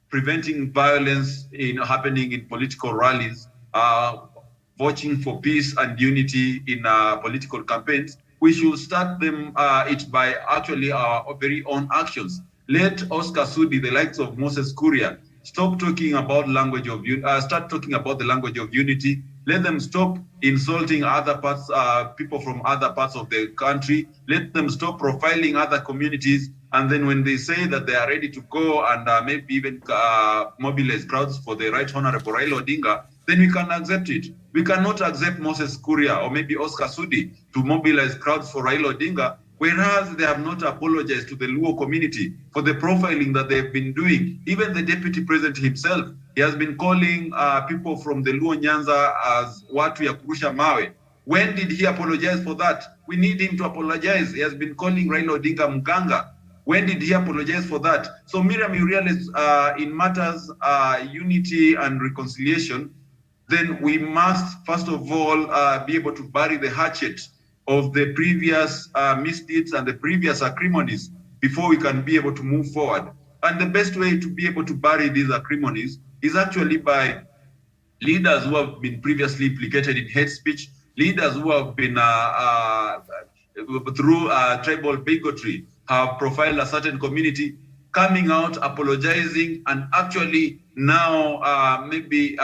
preventing violence happening in political rallies, voting for peace and unity in political campaigns, we should start them it by actually our very own actions. Let Oscar Sudi, the likes of Moses Kuria, stop talking about start talking about the language of unity. Let them stop insulting other parts, people from other parts of the country. Let them stop profiling other communities. And then when they say that they are ready to go and maybe even mobilize crowds for the Right Honorable Raila Odinga, then we can accept it. We cannot accept Moses Kuria or maybe Oscar Sudi to mobilize crowds for Raila Odinga, whereas they have not apologized to the Luo community for the profiling that they've been doing. Even the deputy president himself, he has been calling people from the Luo Nyanza as watu ya kurusha mawe. When did he apologize for that? We need him to apologize. He has been calling Raila Odinga Mganga. When did he apologize for that? So Miriam, you realize in matters unity and reconciliation, then we must first of all be able to bury the hatchet of the previous misdeeds and the previous acrimonies before we can be able to move forward. And the best way to be able to bury these acrimonies is actually by leaders who have been previously implicated in hate speech, leaders who have been through tribal bigotry, have profiled a certain community, coming out, apologizing, and actually now maybe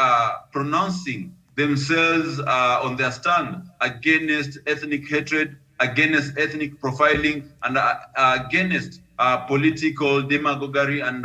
pronouncing themselves on their stand against ethnic hatred, against ethnic profiling, and against political demagoguery and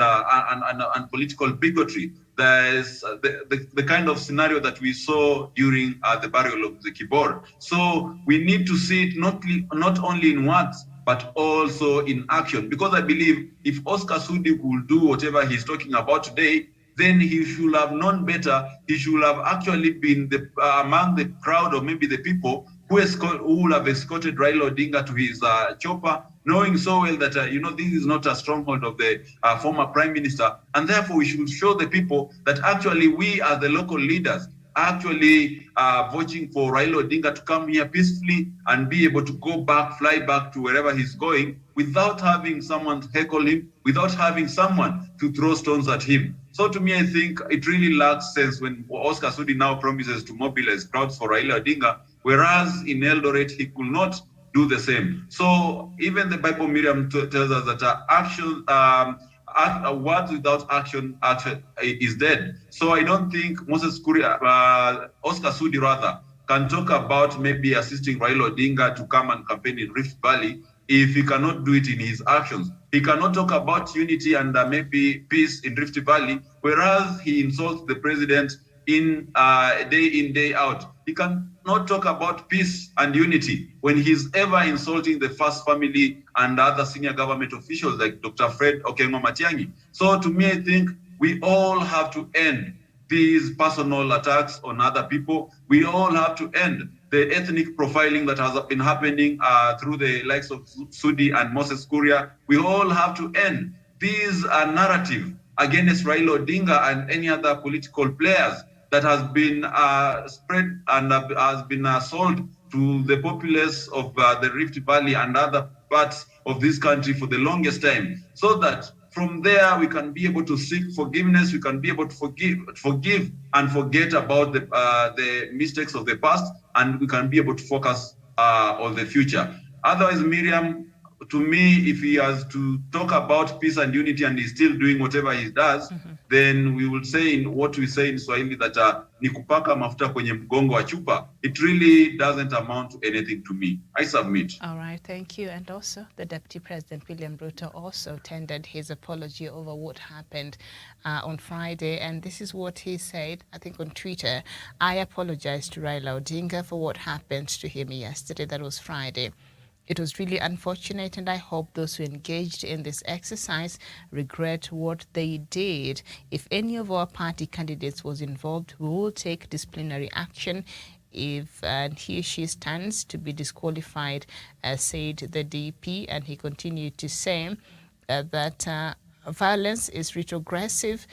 political bigotry. There's the kind of scenario that we saw during the burial of the Kibor. So we need to see it not only in words, but also in action. Because I believe if Oscar Sudi will do whatever he's talking about today, then he should have known better. He should have actually been among the crowd or maybe the people who would have escorted Raila Odinga to his chopper, knowing so well that, this is not a stronghold of the former prime minister. And therefore, we should show the people that actually we as the local leaders actually voting for Raila Odinga to come here peacefully and be able to go back, fly back to wherever he's going without having someone heckle him, without having someone to throw stones at him. So to me, I think it really lacks sense when Oscar Sudi now promises to mobilize crowds for Raila Odinga, whereas in Eldoret, he could not do the same. So even the Bible, Miriam, tells us that action, words without action is dead. So I don't think Oscar Sudi rather can talk about maybe assisting Raila Odinga to come and campaign in Rift Valley if he cannot do it in his actions. He cannot talk about unity and maybe peace in Rift Valley, whereas he insults the president in, day out. He cannot talk about peace and unity when he's ever insulting the First Family and other senior government officials like Dr. Fred Okengo Matiang'i. So to me, I think we all have to end these personal attacks on other people. We all have to end the ethnic profiling that has been happening through the likes of Sudi and Moses Kuria. We all have to end these narrative against Raila Odinga and any other political players that has been spread and has been sold to the populace of the Rift Valley and other parts of this country for the longest time, so that from there we can be able to seek forgiveness, we can be able to forgive and forget about the mistakes of the past, and we can be able to focus on the future. Otherwise, Miriam, to me, if he has to talk about peace and unity and he's still doing whatever he does, then we will say in what we say in Swahili that ni kupaka mafuta kwenye mgongo wa chupa. It really doesn't amount to anything to me. I submit. All right, thank you. And also, the Deputy President, William Ruto, also tendered his apology over what happened on Friday. And this is what he said, I think on Twitter. I apologize to Raila Odinga for what happened to him yesterday. That was Friday. It was really unfortunate, and I hope those who engaged in this exercise regret what they did. If any of our party candidates was involved, we will take disciplinary action. If he or she stands to be disqualified, said the DP, and he continued to say that violence is retrogressive,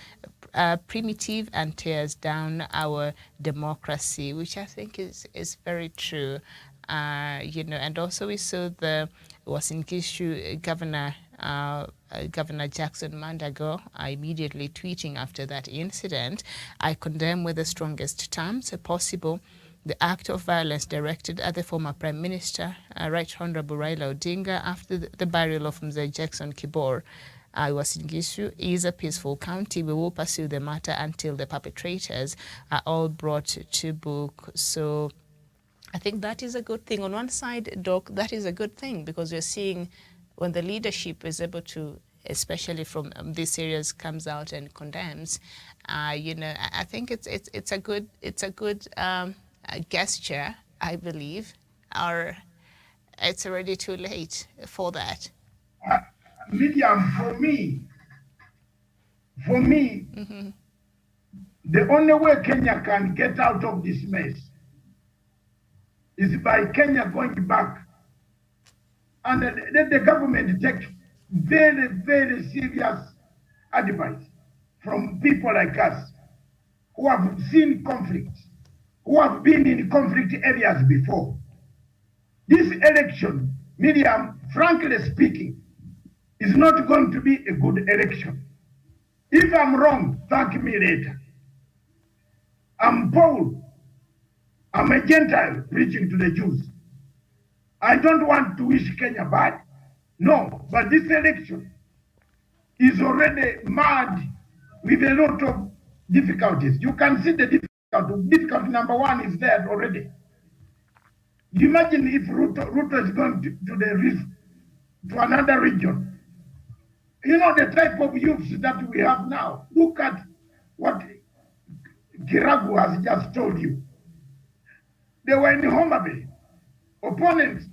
primitive, and tears down our democracy, which I think is very true. And also we saw the Uasin Gishu Governor Jackson Mandago immediately tweeting after that incident, I condemn with the strongest terms possible the act of violence directed at the former Prime Minister, Right Honorable Raila Odinga, after the burial of Mzee Jackson Kibor. Uasin Gishu is a peaceful county. We will pursue the matter until the perpetrators are all brought to book. So I think that is a good thing. On one side, Doc, that is a good thing, because we're seeing when the leadership is able to, especially from these areas, comes out and condemns. I think it's a good gesture, I believe. Or it's already too late for that. Miriam, for me, the only way Kenya can get out of this mess is by Kenya going back and let the government take very, very serious advice from people like us who have seen conflicts, who have been in conflict areas before. This election, Miriam, frankly speaking, is not going to be a good election. If I'm wrong, thank me later. I'm Paul. I'm a Gentile preaching to the Jews. I don't want to wish Kenya bad. No, but this election is already mad with a lot of difficulties. You can see the difficulty. Difficulty number one is there already. Imagine if Ruto is going to the rift, to another region. You know the type of youths that we have now. Look at what Kiragu has just told you. They were in Homa Bay. Opponents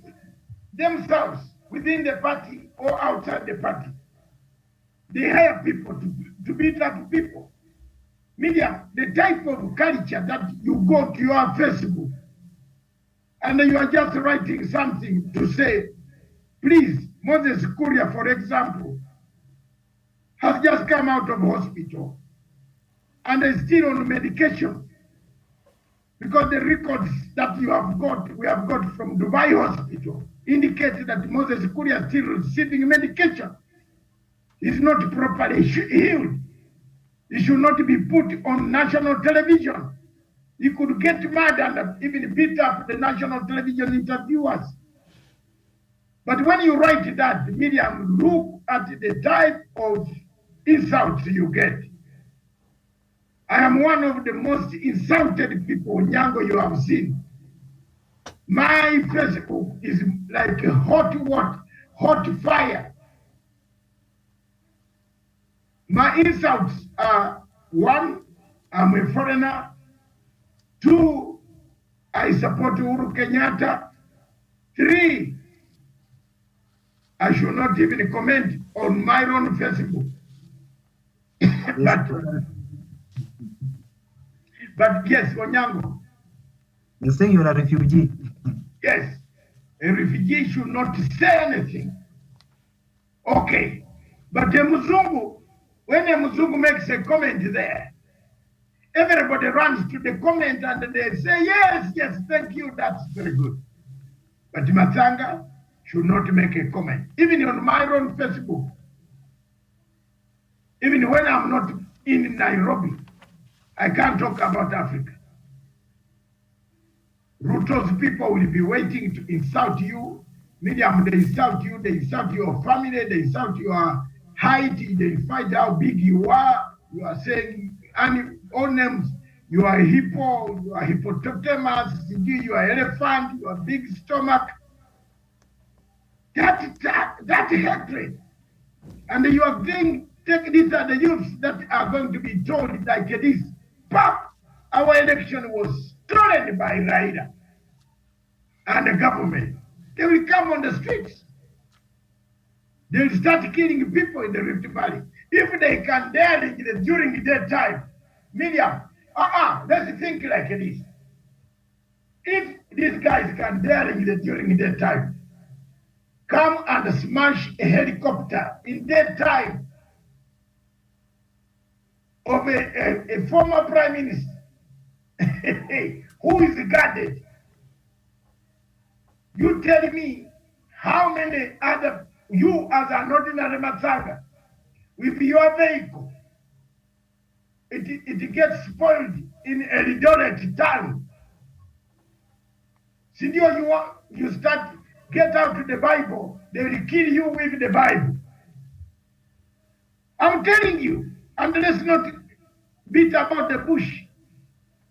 themselves within the party or outside the party. They hire people to beat up people. Media, the type of culture that you go to your Facebook and you are just writing something to say, please, Moses Kuria, for example, has just come out of hospital and is still on medication because the records that we have got from Dubai hospital indicate that Moses Kuria is still receiving medication. He's not properly healed. He should not be put on national television. He could get mad and even beat up the national television interviewers. But when you write that, Miriam, look at the type of insults you get. I am one of the most insulted people, Nyango, you have seen. My Facebook is like a hot fire. My insults are: one, I'm a foreigner. Two, I support Uhuru Kenyatta. Three, I should not even comment on my own Facebook. but yes, Onyango. You say you're a refugee. Yes, a refugee should not say anything. Okay, but a Muzungu, when a Muzungu makes a comment there, everybody runs to the comment and they say, yes, thank you, that's very good. But Matsanga should not make a comment. Even on my own Facebook, even when I'm not in Nairobi, I can't talk about Africa. Ruto's people will be waiting to insult you. Medium, they insult you, they insult your family, they insult your height, they find how big you are. You are saying all names. You are a hippo, you are hippopotamus, you are elephant, you are big stomach. That hatred. And you are being, these are the youths that are going to be told like this. Pop, our election was stolen by Raida and the government. They will come on the streets. They will start killing people in the Rift Valley. If they can dare it during their time, Miriam, let's think like this. If these guys can dare it during their time, come and smash a helicopter in their time of a former prime minister who is guarded. You tell me how many other, you as an ordinary Matsanga, with your vehicle, it gets spoiled in Eldoret town. Sindio, you start, get out to the Bible, they will kill you with the Bible. I'm telling you, and let's not beat about the bush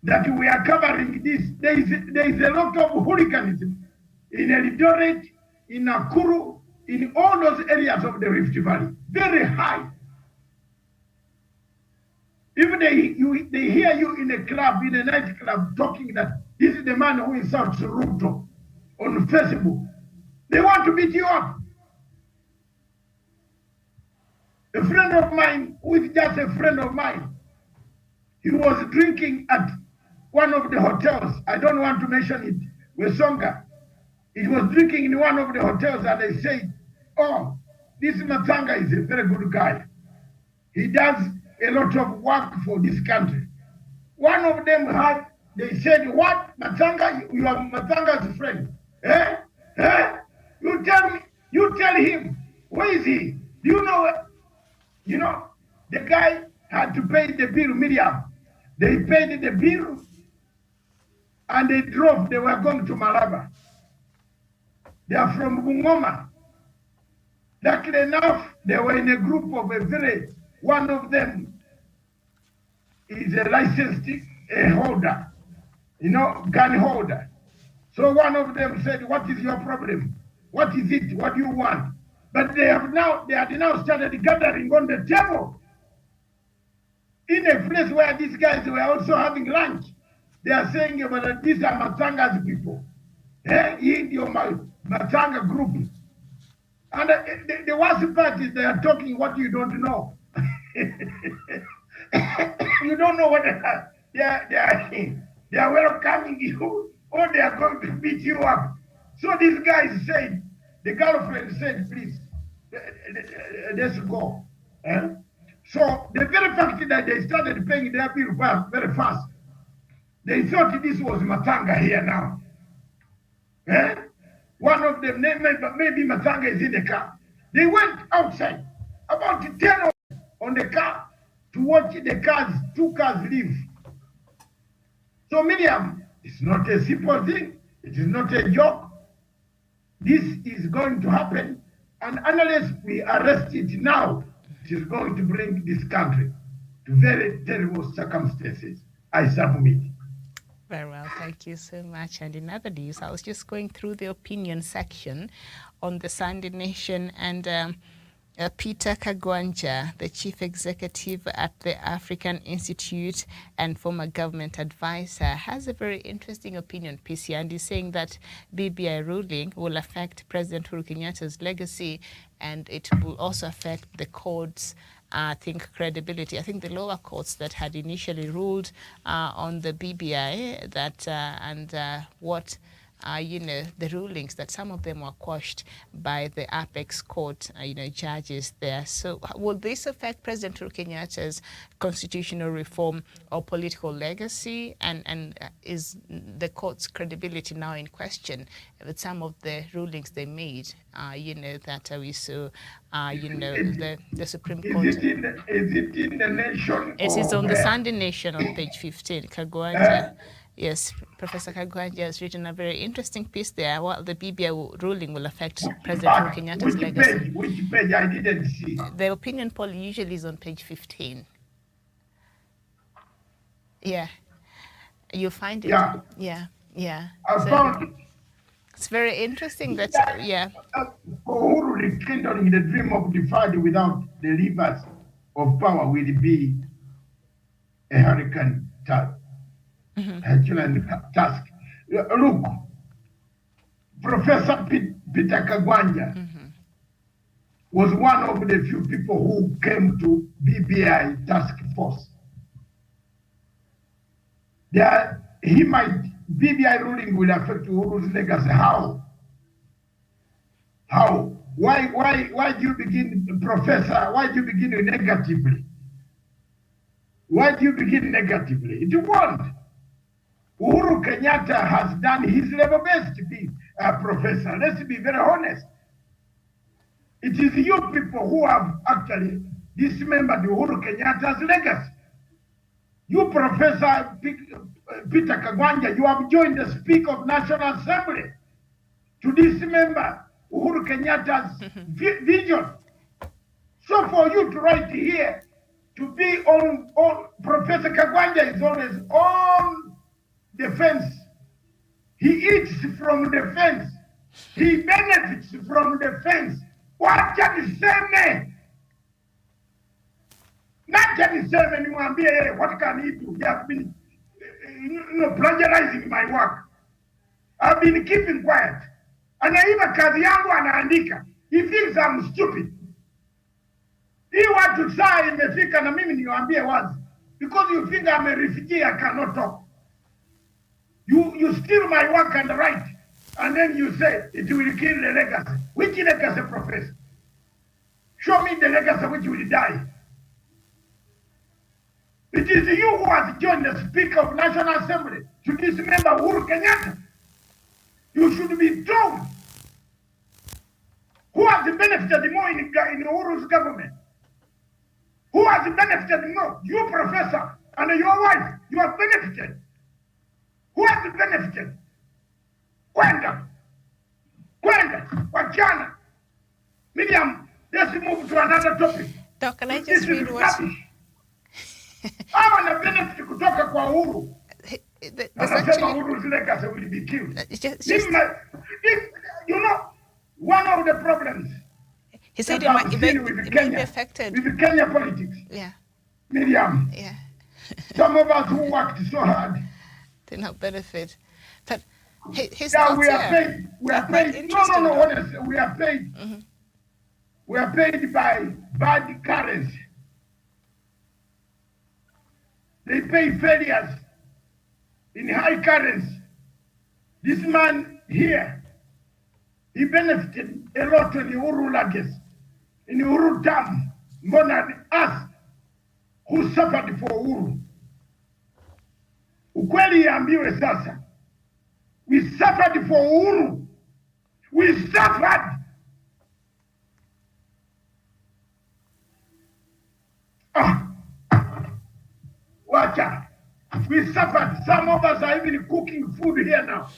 that we are covering this. There is a lot of hooliganism in Eldoret, in Nakuru, in all those areas of the Rift Valley, very high. If they hear you in a club, in a nightclub, talking that this is the man who insults Ruto on Facebook, they want to beat you up. A friend of mine, who is just a friend of mine, he was drinking at one of the hotels. I don't want to mention it, Wesonga. He was drinking in one of the hotels and they said, oh, this Matsanga is a very good guy. He does a lot of work for this country. One of them they said, what, Matsanga, you are Matsanga's friend. Eh? Eh? You tell him, where is he? Do you know what? You know, the guy had to pay the bill, Miriam. They paid the bill and they drove, they were going to Malaba. They are from Bungoma. Luckily enough, they were in a group of a village. One of them is a licensed holder, gun holder. So one of them said, what is your problem? What is it? What do you want? But they had now started gathering on the table in a place where these guys were also having lunch. They are saying about these are Matsanga's people. In your Matsanga group. And the worst part is they are talking what you don't know. You don't know what they are welcoming you or they are going to beat you up. So these guys said, the girlfriend said, please, let's go. So the very fact that they started paying their bill very fast, they thought this was Matsanga here now. One of them, maybe Matsanga is in the car. They went outside, about 10 on the car, to watch the two cars leave. So Miriam, it's not a simple thing. It is not a joke. This is going to happen. And unless we arrest it now, it is going to bring this country to very terrible circumstances. I submit. Very well, thank you so much. And in other news, I was just going through the opinion section on the Sunday Nation, and Peter Kagwanja, the chief executive at the African Institute and former government advisor, has a very interesting opinion piece here, and he's saying that BBI ruling will affect President Uhuru Kenyatta's legacy, and it will also affect the court's credibility. I think the lower courts that had initially ruled on the BBI the rulings, that some of them were quashed by the Apex Court, judges there. So will this affect President Uhuru Kenyatta's constitutional reform or political legacy? And is the court's credibility now in question with some of the rulings they made, that we saw, the Supreme Court? Is it in the Nation? It is on the Sunday Nation on page 15. Kagwanja. Yes, Professor Kagwanja has written a very interesting piece there. What the BBI ruling will affect President Uhuru Kenyatta's legacy. Which page? I didn't see. The opinion poll usually is on page 15. Yeah, you'll find it. Yeah. I found it. It's very interesting that, Uhuru rekindling the dream of the father without the levers of power will be a hurricane task. Task. Look, Professor Peter Kagwanja was one of the few people who came to BBI task force. BBI ruling will affect Uhuru's legacy. How? Why do you begin, Professor? Why do you begin negatively? Why do you begin negatively? It won't. Uhuru Kenyatta has done his level best to be a professor. Let's be very honest. It is you people who have actually dismembered Uhuru Kenyatta's legacy. You, Professor Peter Kagwanja, you have joined the Speaker of National Assembly to dismember Uhuru Kenyatta's vision. So for you to write here, to be on Professor Kagwanja is always on the fence. He eats from the fence. He benefits from the fence. Wacha niseme. Nacha niseme nimwambie what can he do? He has been plagiarizing my work. I've been keeping quiet. Anaiba kazi yangu anaandika. He thinks I'm stupid. Hii watu saa imefika na mimi niwaambie wazi. Because you think I'm a refugee, I cannot talk. You steal my work and right, and then you say it will kill the legacy. Which legacy, Professor? Show me the legacy which will die. It is you who has joined the Speaker of National Assembly to dismember Uhuru Kenyatta. You should be told who has benefited more in Uhuru's government. Who has benefited more? You, Professor, and your wife, you have benefited. Who has benefited? Kwenda, wachana. Miriam, let's move to another topic. Doc, can I just read what? Hawa na benefit kutoka kwa Uhuru. Anasema Actually, Uhuru's legacy will be killed. just, You know, one of the problems he said that it might I've be seen with Kenya, affected. with Kenya politics, Yeah, Miriam, yeah. some of us who worked so hard, Did not benefit. But he's yeah, not we are here. paid. We are Quite paid. interesting, No, though. honestly, we are paid. We are paid by bad currency. They pay failures in high currency. This man here, he benefited a lot in the Uhuru legacy, in the Uhuru term, more than us who suffered for Uhuru. Ukweli ambiwe sasa. We suffered for Uhuru. We suffered. Wacha. We suffered. Some of us are even cooking food here now.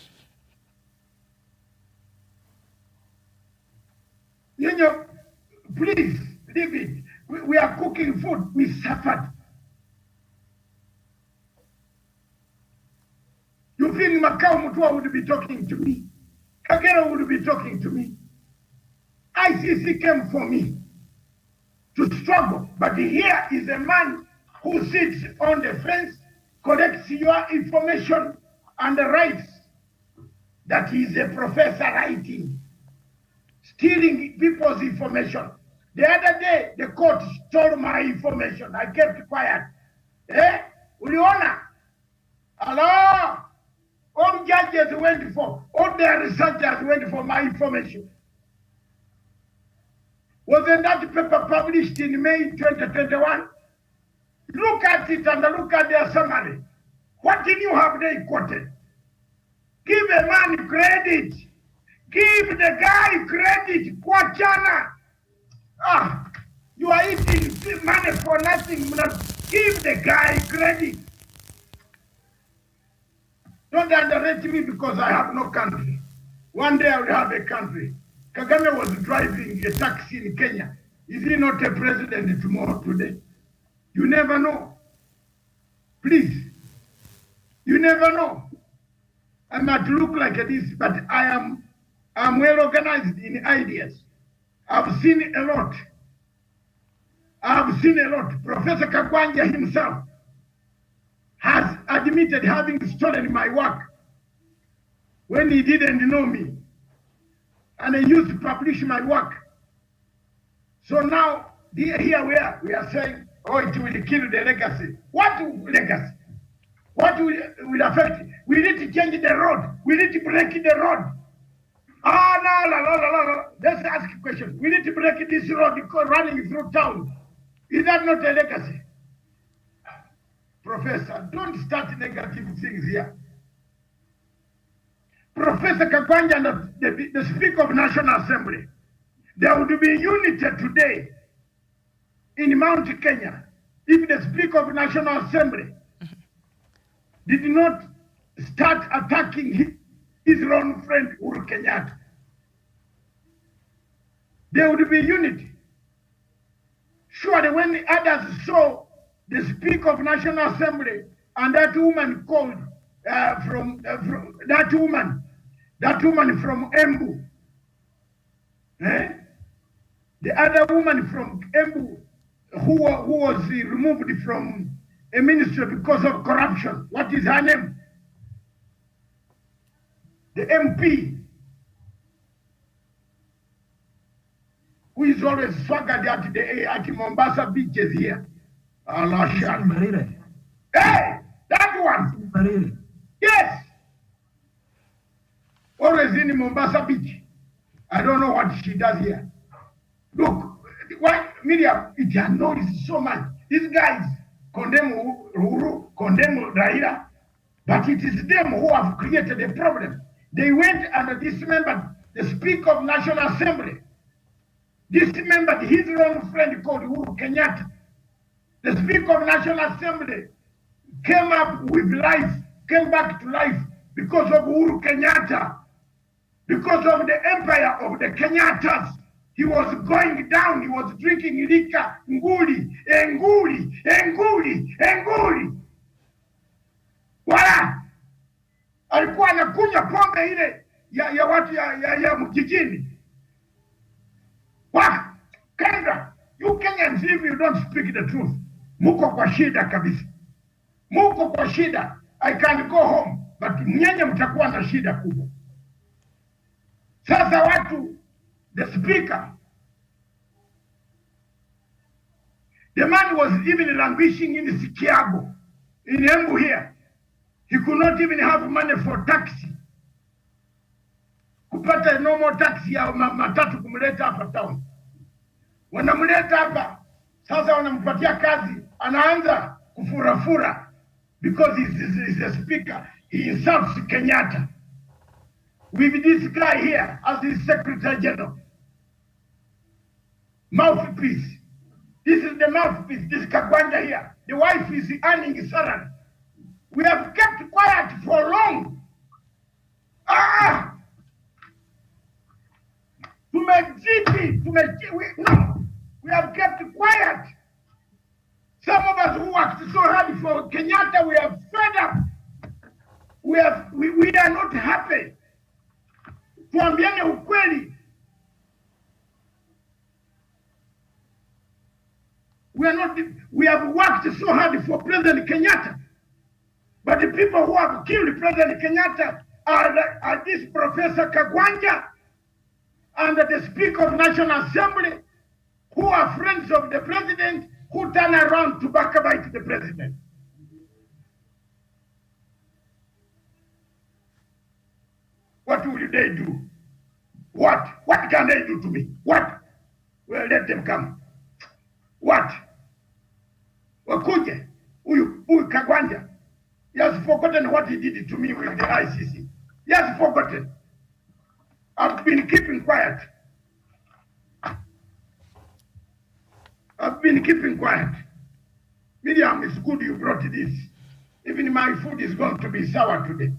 You know, please leave it. We are cooking food. We suffered. You think Macau Mutua would be talking to me? Kagera would be talking to me. ICC came for me to struggle. But here is a man who sits on the fence, collects your information, and writes that he is a professor writing, stealing people's information. The other day, the court stole my information. I kept quiet. Uliona? Hello? All judges went for, all their researchers went for my information. Wasn't that paper published in May 2021? Look at it and look at their summary. What did you have they quoted? Give a man credit. Give the guy credit. Kwachana. You are eating money for nothing. Give the guy credit. Don't underrate me because I have no country. One day I will have a country. Kagame was driving a taxi in Kenya. Is he not a president tomorrow, today? You never know. Please. You never know. I might look like this, but I'm well organized in ideas. I've seen a lot. I've seen a lot. Professor Kagwanja himself has admitted having stolen my work when he didn't know me. And he used to publish my work. So now, here we are saying, oh, it will kill the legacy. What legacy? What will affect it? We need to change the road. We need to break the road. No. Let's ask a question. We need to break this road running through town. Is that not a legacy? Professor, don't start negative things here. Professor Kakwanja, the Speaker of National Assembly, there would be unity today in Mount Kenya if the Speaker of National Assembly did not start attacking his own friend Uhuru Kenyatta. There would be unity. Surely when others saw the Speaker of National Assembly and that woman called from that woman from Embu, the other woman from Embu who was removed from a ministry because of corruption. What is her name? The MP, who is always swaggered at Mombasa beaches here. Allah Sharma. Hey, that one. Yes. Always in Mombasa beach. I don't know what she does here. Look, why Miriam, it annoys so much. These guys condemn Uhuru, condemn Raila, but it is them who have created a problem. They went and dismembered the Speaker of National Assembly, dismembered his own friend called Uhuru Kenyatta. The Speaker of National Assembly came up with life, came back to life because of Uhuru Kenyatta, because of the empire of the Kenyattas. He was going down, he was drinking liquor, nguli, enguli, enguli, enguli. Wala! Alikuwa anakunywa pombe ile ya watu ya mjijini. Wa! Kendra, you Kenyans, if you don't speak the truth, muko kwa shida kabisa. Muko kwa shida. I can go home, but nyenye mtakuwa na shida kubwa. Sasa watu, the speaker, the man was even languishing in Sikiago, in Embu here. He could not even have money for taxi. Kupata normal taxi ya matatu kumleta hapa town. Wanamleta hapa, sasa wanampatia kazi, anaanza kufurafura because he's a speaker. He insults Kenyatta. With this guy here as his Secretary General. Mouthpiece. This is the mouthpiece, this Kagwanja here. The wife is earning a salary. We have kept quiet for long. We have kept quiet. Some of us who worked so hard for Kenyatta, we are fed up. We are not happy. Tuambiane ukweli. We have worked so hard for President Kenyatta. But the people who have killed President Kenyatta are this Professor Kagwanja and the Speaker of National Assembly, who are friends of the president, who turn around to backbite the president. What will they do? What? What can they do to me? What? Well, let them come. What? Wakuje, huyu Kagwanja. He has forgotten what he did to me with the ICC. He has forgotten. I've been keeping quiet. I've been keeping quiet. Miriam, it's good you brought this. Even my food is going to be sour today.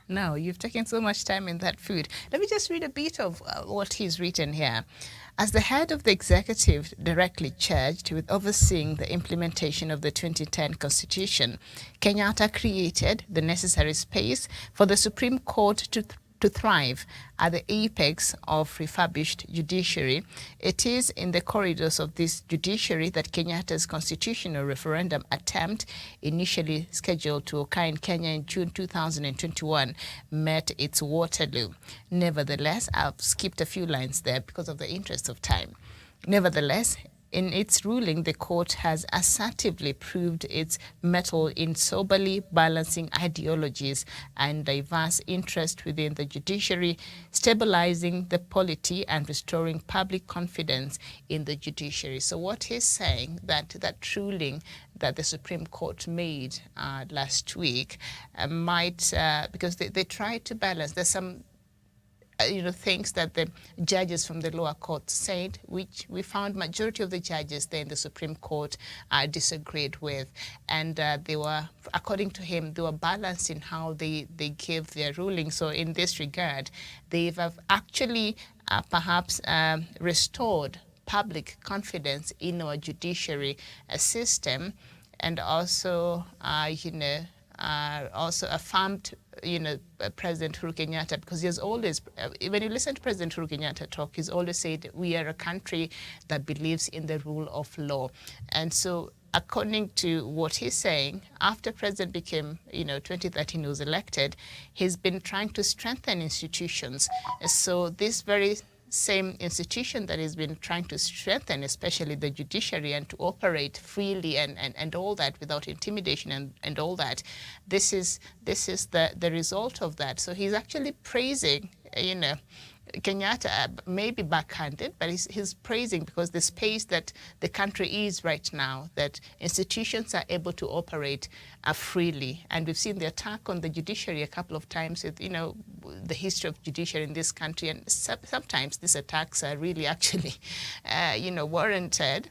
No, you've taken so much time in that food. Let me just read a bit of what he's written here. As the head of the executive directly charged with overseeing the implementation of the 2010 Constitution, Kenyatta created the necessary space for the Supreme Court to thrive at the apex of refurbished judiciary. It is in the corridors of this judiciary that Kenyatta's constitutional referendum attempt, initially scheduled to occur in Kenya in June 2021, met its Waterloo. Nevertheless, I've skipped a few lines there because of the interest of time. Nevertheless, in its ruling, the court has assertively proved its mettle in soberly balancing ideologies and diverse interests within the judiciary, stabilizing the polity and restoring public confidence in the judiciary. So what he's saying, that ruling that the Supreme Court made last week might, because they tried to balance, there's some things that the judges from the lower court said, which we found majority of the judges there in the Supreme Court disagreed with. And they were, according to him, they were balanced in how they gave their ruling. So in this regard, they've actually perhaps restored public confidence in our judiciary system, and also, also affirmed, President Uhuru Kenyatta, because he has always, when you listen to President Uhuru Kenyatta talk, he's always said, we are a country that believes in the rule of law. And so, according to what he's saying, after President became, 2013 he was elected, he's been trying to strengthen institutions. So this very same institution that has been trying to strengthen, especially the judiciary, and to operate freely and all that without intimidation and all that, this is the result of that. So he's actually praising, Kenyatta may be backhanded, but he's praising because the space that the country is right now, that institutions are able to operate freely. And we've seen the attack on the judiciary a couple of times with, the history of judiciary in this country. And sometimes these attacks are really actually, warranted,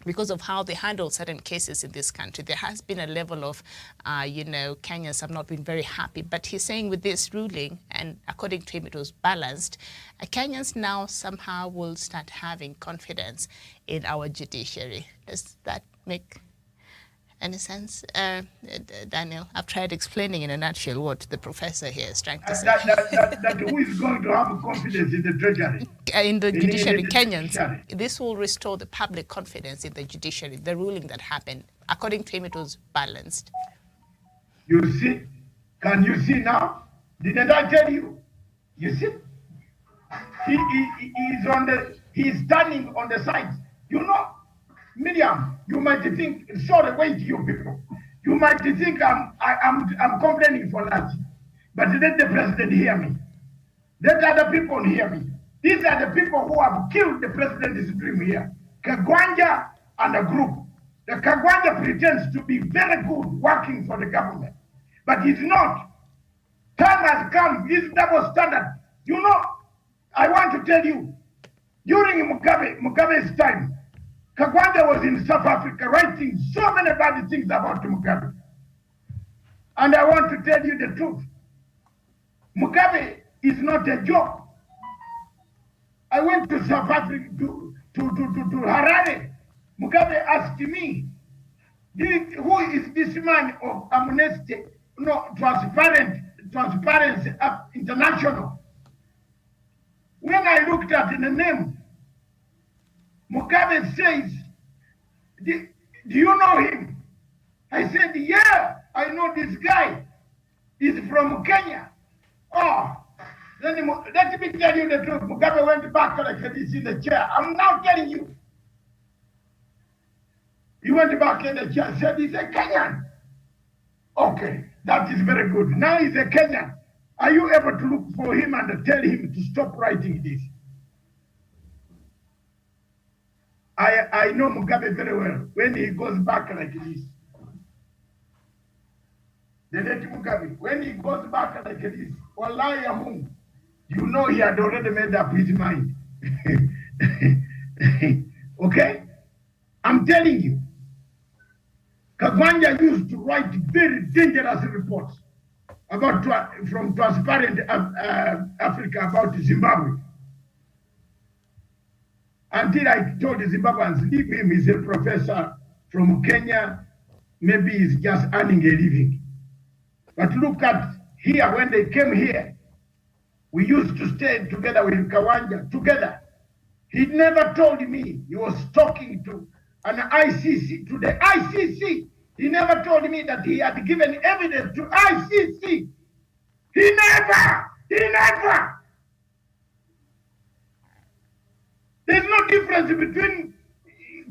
because of how they handle certain cases in this country. There has been a level of, Kenyans have not been very happy. But he's saying with this ruling, and according to him it was balanced, Kenyans now somehow will start having confidence in our judiciary. Does that make any sense, Daniel? I've tried explaining in a nutshell what the professor here is trying to say. That who is going to have confidence in the treasury? In the judiciary, Kenyans. Judiciary. This will restore the public confidence in the judiciary, the ruling that happened. According to him, it was balanced. You see? Can you see now? Didn't I tell you? You see? He's standing on the side. Miriam, you might think, sorry, wait, you people. You might think I'm complaining for that. But let the president hear me. Let other people hear me. These are the people who have killed the president's dream here. Kagwanja and a group. The Kagwanja pretends to be very good working for the government. But he's not. Time has come. He's double standard. I want to tell you, during Mugabe's time, Kagwanja was in South Africa writing so many bad things about Mugabe. And I want to tell you the truth. Mugabe is not a joke. I went to South Africa, to Harare. Mugabe asked me, who is this man of Amnesty, Transparency International? When I looked at the name, Mugabe says, do you know him? I said, yeah, I know this guy. He's from Kenya. Oh, then let me tell you the truth. Mugabe went back like this in the chair. I'm now telling you. He went back in the chair, said he's a Kenyan. Okay, that is very good. Now he's a Kenyan. Are you able to look for him and tell him to stop writing this? I know Mugabe very well. When he goes back like this, the late Mugabe, when he goes back like this, Wallahi Amun, you know he had already made up his mind. Okay? I'm telling you, Kagwanja used to write very dangerous reports from Transparent Africa about Zimbabwe. Until I told the Zimbabweans, leave him, he's a professor from Kenya, maybe he's just earning a living. But look at here, when they came here, we used to stay together with Kawanja, together. He never told me he was talking to an ICC, to the ICC. He never told me that he had given evidence to ICC. He never. There's no difference between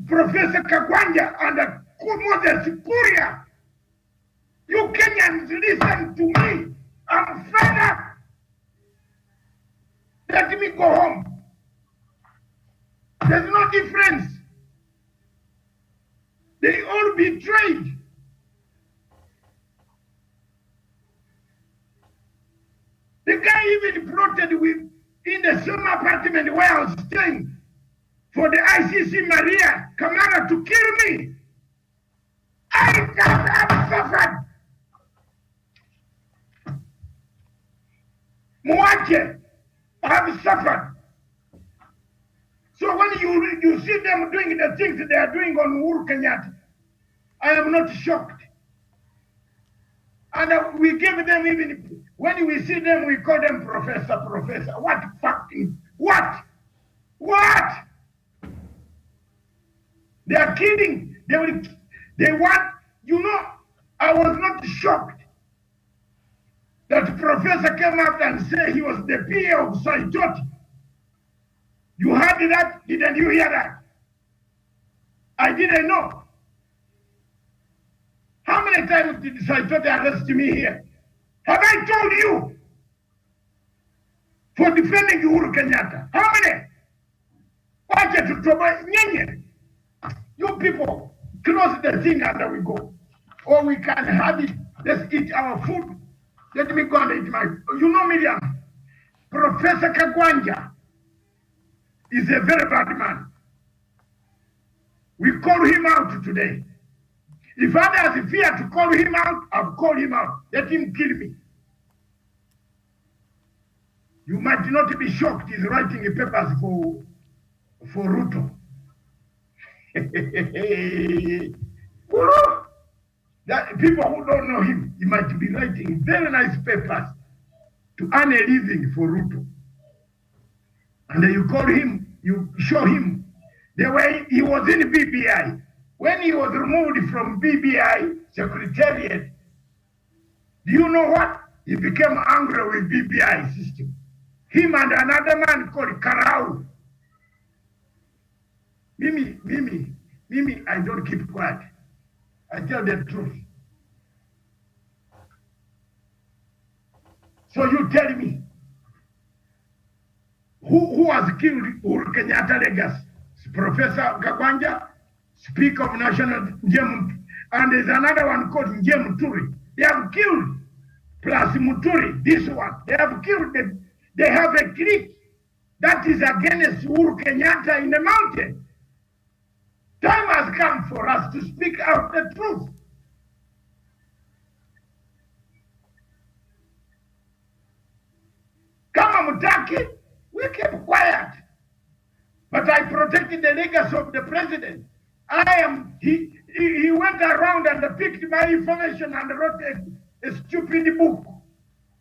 Professor Kagwanja and Moses Kuria. You Kenyans, listen to me. I'm fed up. Let me go home. There's no difference. They all betrayed. The guy even plotted with in the same apartment where I was staying for the ICC Maria Kamara to kill me. I have suffered. Muache, I have suffered. So when you see them doing the things they are doing on Uhuru Kenyatta, I am not shocked. And we give them even, when we see them, we call them professor. What fucking, what? They are kidding. They want, I was not shocked that professor came up and said he was the PA of Saitoti. You heard that? Didn't you hear that? I didn't know. How many times did Saitoti arrest me here? Have I told you? for defending Uhuru Kenyatta. How many? Wacha tutoboe nyenye. You people, close the thing and we go. Or we can have it. Let's eat our food. Let me go and eat my... You know, Miriam, Professor Kagwanja is a very bad man. We call him out today. If others fear to call him out, I've called him out. Let him kill me. You might not be shocked he's writing papers for Ruto. That people who don't know him, he might be writing very nice papers to earn a living for Ruto. And then you call him, you show him the way he was in BBI. When he was removed from BBI Secretariat, do you know what? He became angry with BBI system. Him and another man called Karau. Mimi, I don't keep quiet. I tell the truth. So you tell me, who has killed Uhuru Kenyatta legacy? Professor Kagwanja, Speaker of National Njem, and there's another one called Njem Muturi. They have killed, plus Muturi, this one. They have killed them. They have a clique that is against Uhuru Kenyatta in the mountain. Time has come for us to speak out the truth. Kama mutaki, we keep quiet. But I protected the legacy of the president. He went around and picked my information and wrote a stupid book,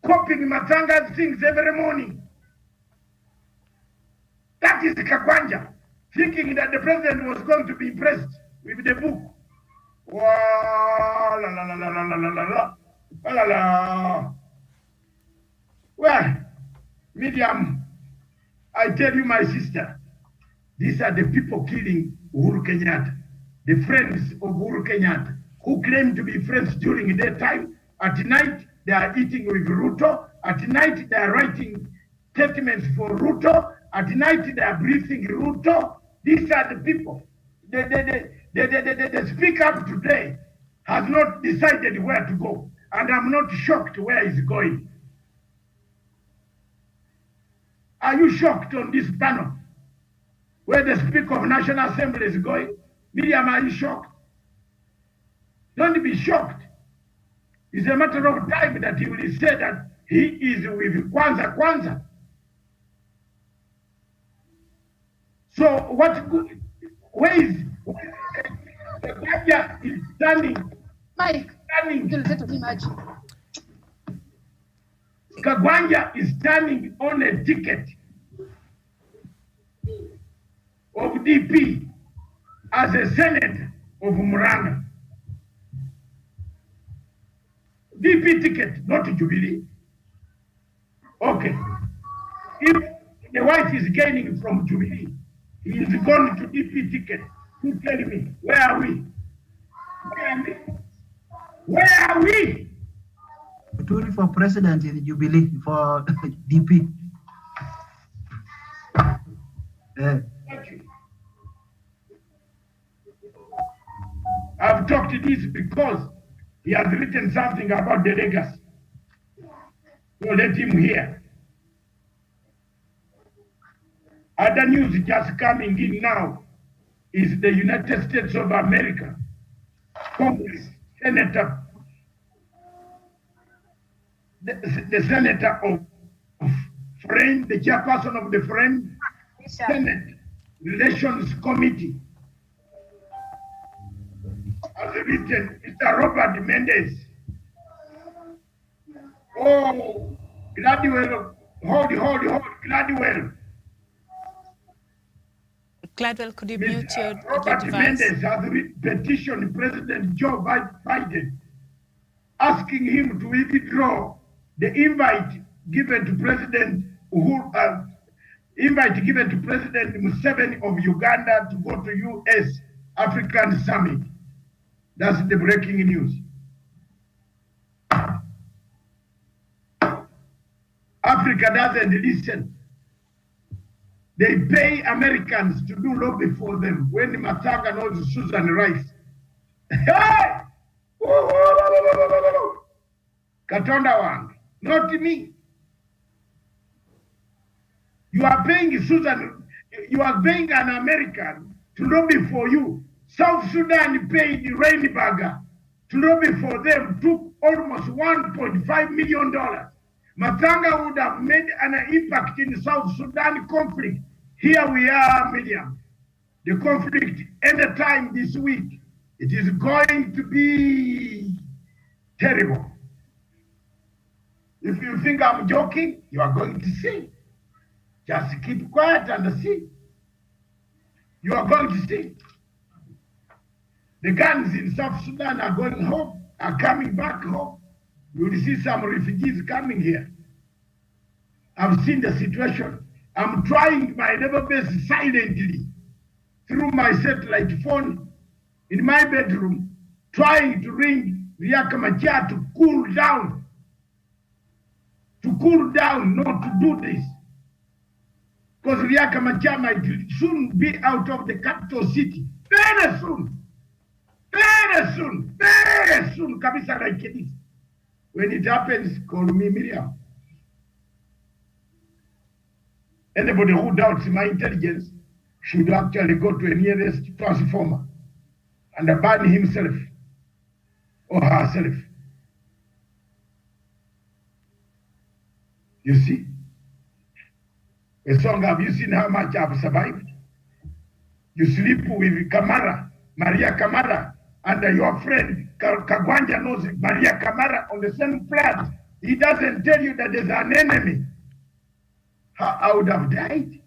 copying Matsanga's things every morning. That is Kagwanja, thinking that the president was going to be impressed with the book. Wow, la la la la la la la la la la la. Well, Miriam, I tell you, my sister, these are the people killing Uhuru Kenyatta, the friends of Uhuru Kenyatta, who claim to be friends during their time. At night, they are eating with Ruto. At night, they are writing statements for Ruto. At night, they are briefing Ruto. These are the people. The speak up today has not decided where to go. And I'm not shocked where he's going. Are you shocked on this panel where the Speaker of National Assembly is going? Miriam, are you shocked? Don't be shocked. It's a matter of time that he will say that he is with Kwanza. So where is the Gambia is standing? Mike, Kagwanja is standing on a ticket of DP as a senator of Muranga. DP ticket, not Jubilee. Okay. If the wife is gaining from Jubilee, he is going to DP ticket. You tell me, where are we? Where are we? Muturi for president in Jubilee for DP. I've talked to this because he has written something about the legacy. So let him hear. Other news just coming in now is the United States of America, Congress, Senator, the Senator of Friend, the chairperson of the Friend Senate Relations Committee, has written, Mr. Robert Mendes. Oh, Gladwell, hold, Gladwell. Gladwell, could you mute your Robert device? Mendes has petitioned President Joe Biden, asking him to withdraw the invite given to President Museveni of Uganda to go to U.S. African Summit. That's the breaking news. Africa doesn't listen. They pay Americans to do lobby for them when Matsanga knows Susan Rice. Hey! Katonda Wang, not me. You are paying Susan, you are paying an American to lobby for you. South Sudan paid Rainburger to lobby for them, took almost $1.5 million. Matsanga would have made an impact in the South Sudan conflict. Here we are, Miriam. The conflict anytime this week, it is going to be terrible. If you think I'm joking, you are going to see. Just keep quiet and see. You are going to see. The guns in South Sudan are going home, are coming back home. You will see some refugees coming here. I've seen the situation. I'm trying my level best silently through my satellite phone in my bedroom, trying to ring Riek Machar to cool down. To cool down, not to do this. Because Riek Machar might soon be out of the capital city. Very soon. Very soon. Very soon. Kabisa like this. When it happens, call me Miriam. Anybody who doubts my intelligence should actually go to a nearest transformer and burn himself or herself. You see? A song, have you seen how much I've survived? You sleep with Kamara, Maria Kamara, and your friend Kagwanja knows Maria Kamara on the same flat. He doesn't tell you that there's an enemy. I would have died.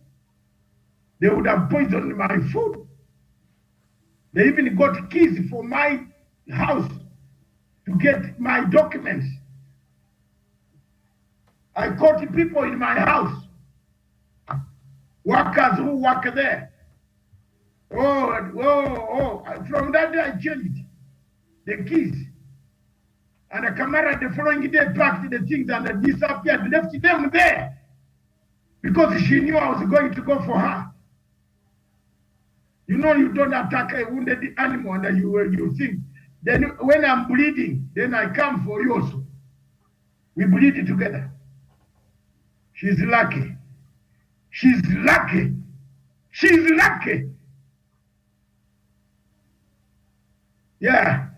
They would have poisoned my food. They even got keys for my house to get my documents. I caught people in my house, workers who work there. From that day I changed the keys. And the camera the following day packed the things and disappeared, left them there. Because she knew I was going to go for her. You know, you don't attack a wounded animal and you think. Then when I'm bleeding, then I come for you also. We bleed together. She's lucky. She's lucky. She's lucky. Yeah.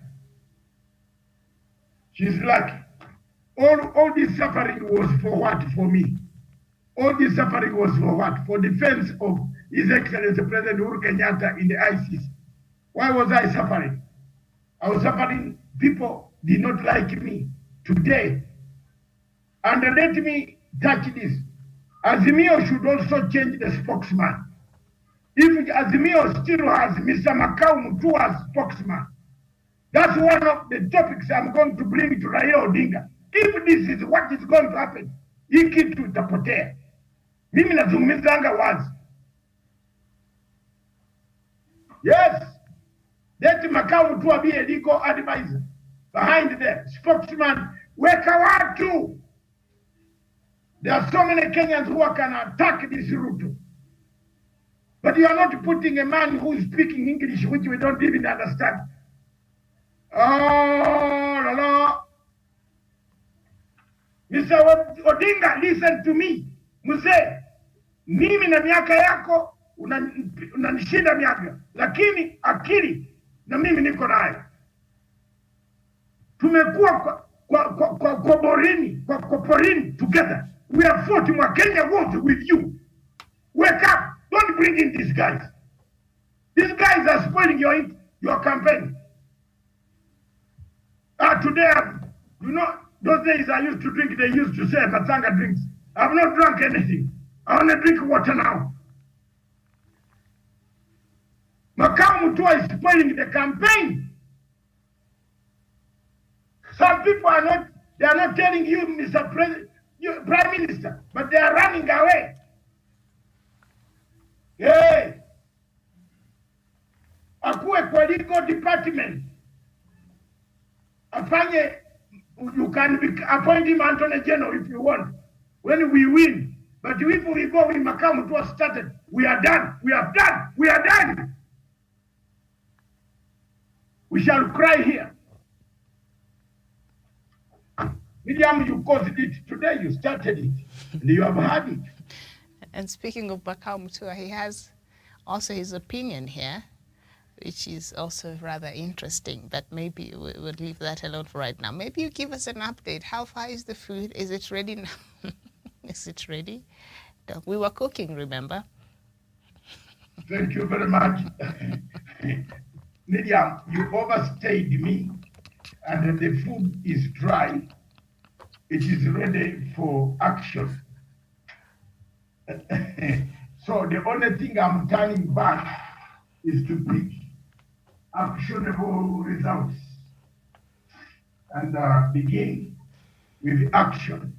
She's lucky. All this suffering was for what? For me. All this suffering was for what? For defense of His Excellency President Uhuru Kenyatta in the ICC. Why was I suffering? I was suffering. People did not like me today. And let me touch this. Azimio should also change the spokesman. If Azimio still has Mr. Makau Mutu as spokesman, that's one of the topics I'm going to bring to Raila Odinga. If this is what is going to happen, hiki tutapotea. Mimi nazungumzanga wazi. Yes, let Makau Mutu be a legal advisor. Behind the spokesman, weka watu. There are so many Kenyans who can attack this route. But you are not putting a man who is speaking English, which we don't even understand. Oh, la, la. Mr. Odinga, listen to me. Mzee, mimi na miaka yako, unanishinda miaka. Lakini akili, na mimi niko nayo. Tumekuwa kwa porini together. We have fought in Kenya wars with you. Wake up. Don't bring in these guys. These guys are spoiling your campaign. Today, you know, those days I used to drink, they used to say Matsanga drinks. I've not drunk anything. I want to drink water now. Makau Mutua is spoiling the campaign. Some people are not telling you, Mr. President, Prime Minister, but they are running away. Hey, akuwe kwa legal department. Afanye, you can appoint him Attorney General if you want. when we win. But if we go in Macau, it was started, we are done, we are done, we are done. We shall cry here. Miriam, you caused it today, you started it, and you have had it. And speaking of Bakau Mutua, he has also his opinion here, which is also rather interesting, but maybe we'll leave that alone for right now. Maybe you give us an update. How far is the food? Is it ready now? Is it ready? We were cooking, remember? Thank you very much. Miriam, you overstayed me, and the food is dry. It is ready for action. So the only thing I'm turning back is to pick actionable results and begin with action.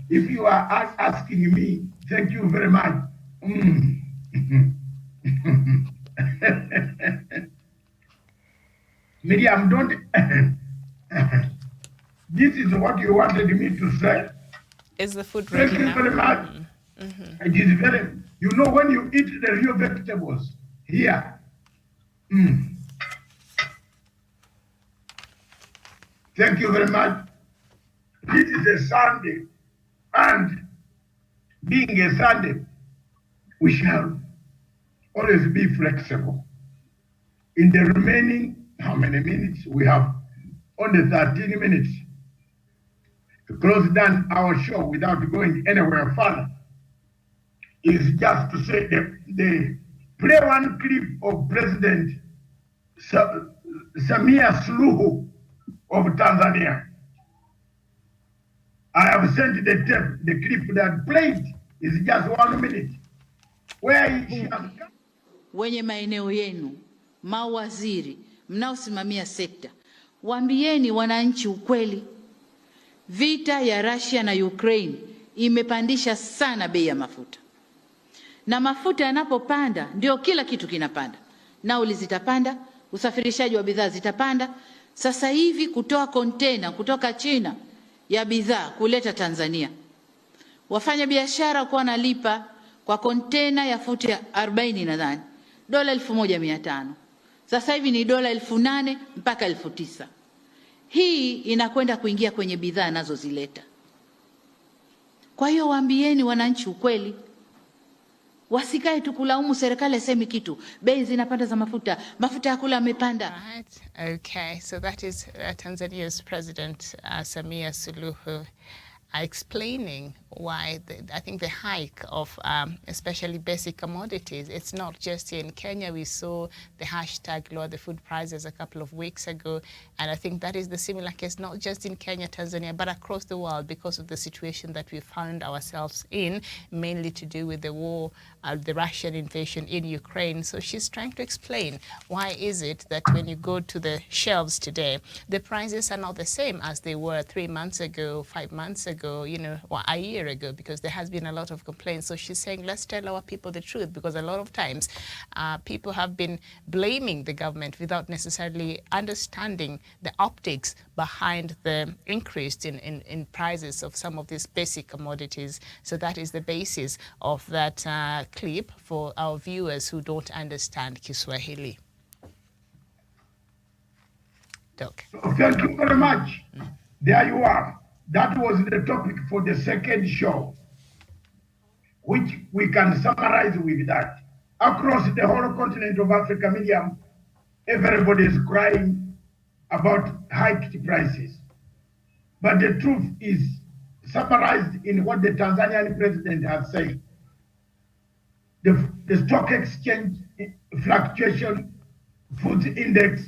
If you are asking me, thank you very much. Miriam, don't. This is what you wanted me to say. Is the food ready Thank you now? very much. It is very, you know, when you eat the real vegetables here. Thank you very much. This is a Sunday, and being a Sunday, we shall always be flexible. In the remaining, how many minutes? We have only 13 minutes to close down our show without going anywhere further. Is just to say the play one clip of President Samia Suluhu of Tanzania. I have sent the tape, the clip that played is just 1 minute. Where she has wenye maeneo yenu, mawaziri mnaosimamia sekta, waambieni wananchi ukweli. Vita ya Russia na Ukraine imepandisha sana bei ya mafuta. Na mafuta yanapopanda ndio kila kitu kinapanda. Nauli zitapanda, usafirishaji wa bidhaa zitapanda. Sasa hivi kutoa container kutoka China ya bidhaa kuleta Tanzania, wafanya biashara kwa nalipa kwa container ya futi 40 nadhani dola 1500. Sasa hivi ni dola 8000 mpaka 9000. Hii inakwenda kuingia kwenye bidhaa nazozileta. Kwa hiyo waambieni wananchi ukweli. Wasikae tu kulaumu serikali asemi kitu. Bei zinapanda za mafuta. Mafuta ya kula yamepanda. Right. Okay. So that is Tanzania's President Samia Suluhu explaining why I think the hike of especially basic commodities, it's not just here in Kenya. We saw the hashtag lower the food prices a couple of weeks ago, and I think that is the similar case not just in Kenya, Tanzania, but across the world because of the situation that we found ourselves in, mainly to do with the war, the Russian invasion in Ukraine. So she's trying to explain why is it that when you go to the shelves today, the prices are not the same as they were 3 months ago, 5 months ago, you know, or a year ago, because there has been a lot of complaints. So she's saying, let's tell our people the truth, because a lot of times people have been blaming the government without necessarily understanding the optics behind the increase in prices of some of these basic commodities. So that is the basis of that clip for our viewers who don't understand Kiswahili. Doc. Thank you very much. There you are. That was the topic for the second show, which we can summarize with that. Across the whole continent of Africa, Miriam, everybody is crying about hiked prices. But the truth is summarized in what the Tanzanian president has said. The stock exchange fluctuation, food index,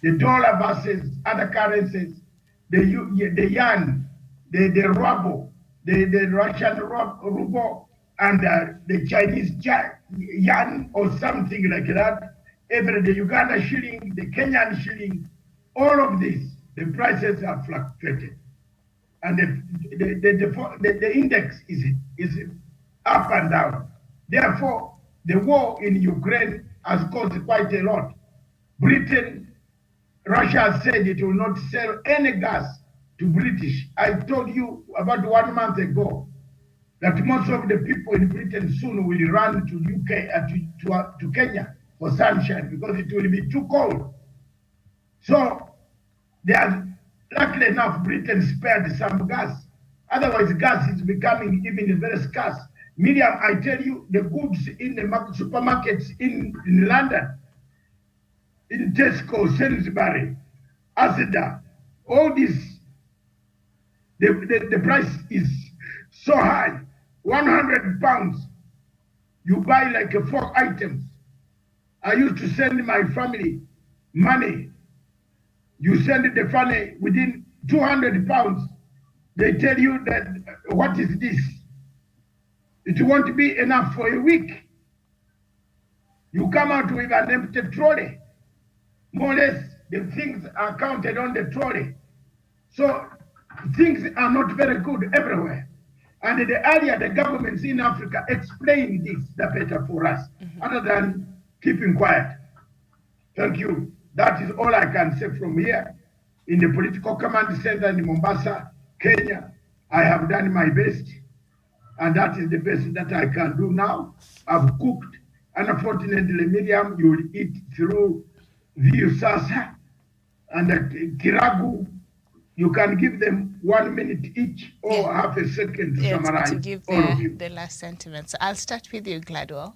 the dollar versus other currencies, the yuan, the ruble, the Russian ruble, and the Chinese yuan or something like that, even the Uganda shilling, the Kenyan shilling, all of these, the prices are fluctuated. And the index is up and down. Therefore, the war in Ukraine has caused quite a lot. Britain, Russia said it will not sell any gas to British. I told you about 1 month ago. that most of the people in Britain soon will run to UK, to Kenya for sunshine because it will be too cold. So they are, luckily enough, Britain spared some gas. Otherwise, gas is becoming even very scarce. Miriam, I tell you, the goods in the supermarkets in London, in Tesco, Sainsbury, Asda, all this, the price is so high. 100 pounds, you buy like 4 items. I used to send my family money. You send the family within 200 pounds. They tell you that, what is this? It won't be enough for a week. You come out with an empty trolley. More or less, the things are counted on the trolley. So things are not very good everywhere. And the earlier the governments in Africa explain this, the better for us, other than keeping quiet. Thank you. That is all I can say from here. In the political command center in Mombasa, Kenya, I have done my best. And that is the best that I can do now. I've cooked. Unfortunately, Miriam, you will eat through Viusasa and Kiragu. You can give them 1 minute each or half a second to summarize. To give all of you. the last sentiment. So I'll start with you, Gladwell.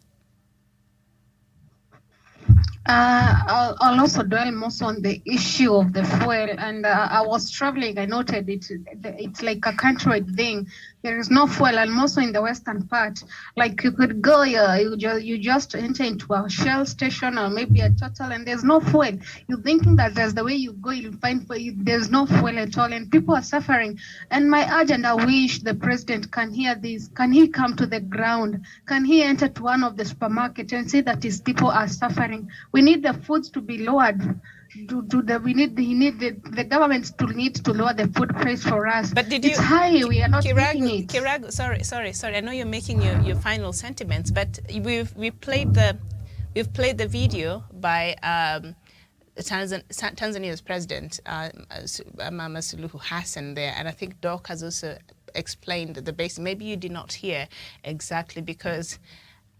I'll also dwell most on the issue of the fuel. And I was traveling, I noted it's like a countrywide thing. There is no fuel, and also in the western part. Like you could go, you just enter into a Shell station or maybe a Total, and there's no fuel. You're thinking that there's the way you go, you'll find there's no fuel at all, and people are suffering. And my urge, and I wish the president can hear this. Can he come to the ground? Can he enter to one of the supermarkets and see that his people are suffering? We need the foods to be lowered. The government need to lower the food price for us. But it's high. We are not making it. Kiragu, sorry. I know you're making your final sentiments, but we've played the video by Tanzania's president, Mama Suluhu Hassan there, and I think Doc has also explained the base. Maybe you did not hear exactly, because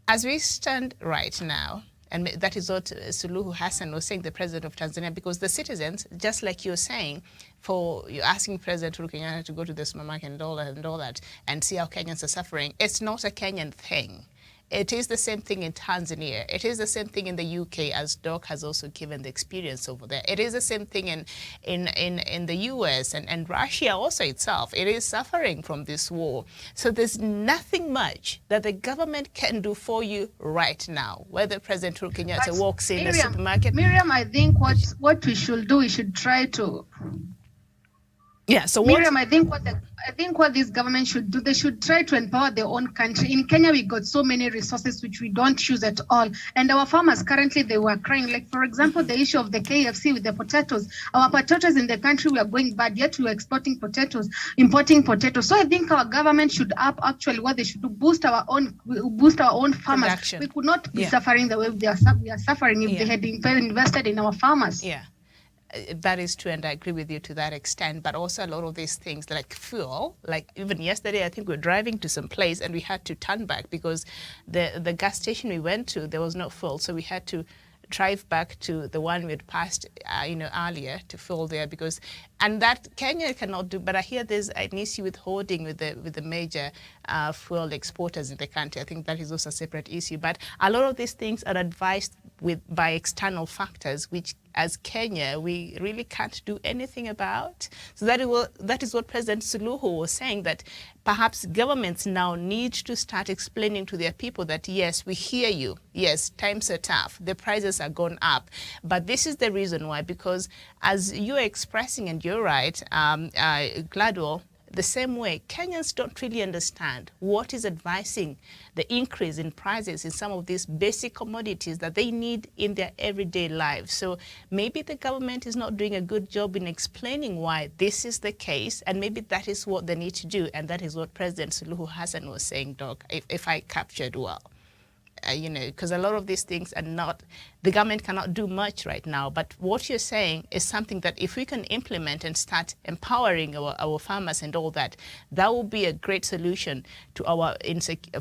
as we stand right now, and that is what Suluhu Hassan was saying, the president of Tanzania, because the citizens, just like you're saying, you're asking President Uhuru Kenyatta to go to the supermarket and all that, and see how Kenyans are suffering. It's not a Kenyan thing. It is the same thing in Tanzania. It is the same thing in the UK, as Doc has also given the experience over there. It is the same thing in the US and Russia also itself. It is suffering from this war. So there's nothing much that the government can do for you right now. Whether President Uhuru Kenyatta walks in a supermarket. Miriam, I think what we should do, we should try to. Yeah, so Miriam, I think what this government should do, they should try to empower their own country. In Kenya, we got so many resources which we don't use at all. And our farmers currently, they were crying. Like, for example, the issue of the KFC with the potatoes. Our potatoes in the country were going bad, yet we were exporting potatoes, importing potatoes. So I think our government should up actually what they should do, boost our own farmers. Production. We could not be suffering the way we are suffering if they had invested in our farmers. Yeah. That is true, and I agree with you to that extent. But also a lot of these things like fuel, like even yesterday, I think we were driving to some place and we had to turn back because the gas station we went to, there was no fuel. So we had to drive back to the one we had passed, earlier to fuel there and that Kenya cannot do. But I hear there's an issue with hoarding with the major fuel exporters in the country. I think that is also a separate issue. But a lot of these things are advised by external factors, which as Kenya, we really can't do anything about. So that is what President Suluhu was saying, that perhaps governments now need to start explaining to their people that, yes, we hear you. Yes, times are tough. The prices are gone up. But this is the reason why, because as you're expressing, and you're right, Gladwell, the same way, Kenyans don't really understand what is advising the increase in prices in some of these basic commodities that they need in their everyday lives. So maybe the government is not doing a good job in explaining why this is the case, and maybe that is what they need to do, and that is what President Suluhu Hassan was saying, Doc, if I captured well. because a lot of these things are not, the government cannot do much right now. But what you're saying is something that if we can implement and start empowering our farmers and all that, that will be a great solution to our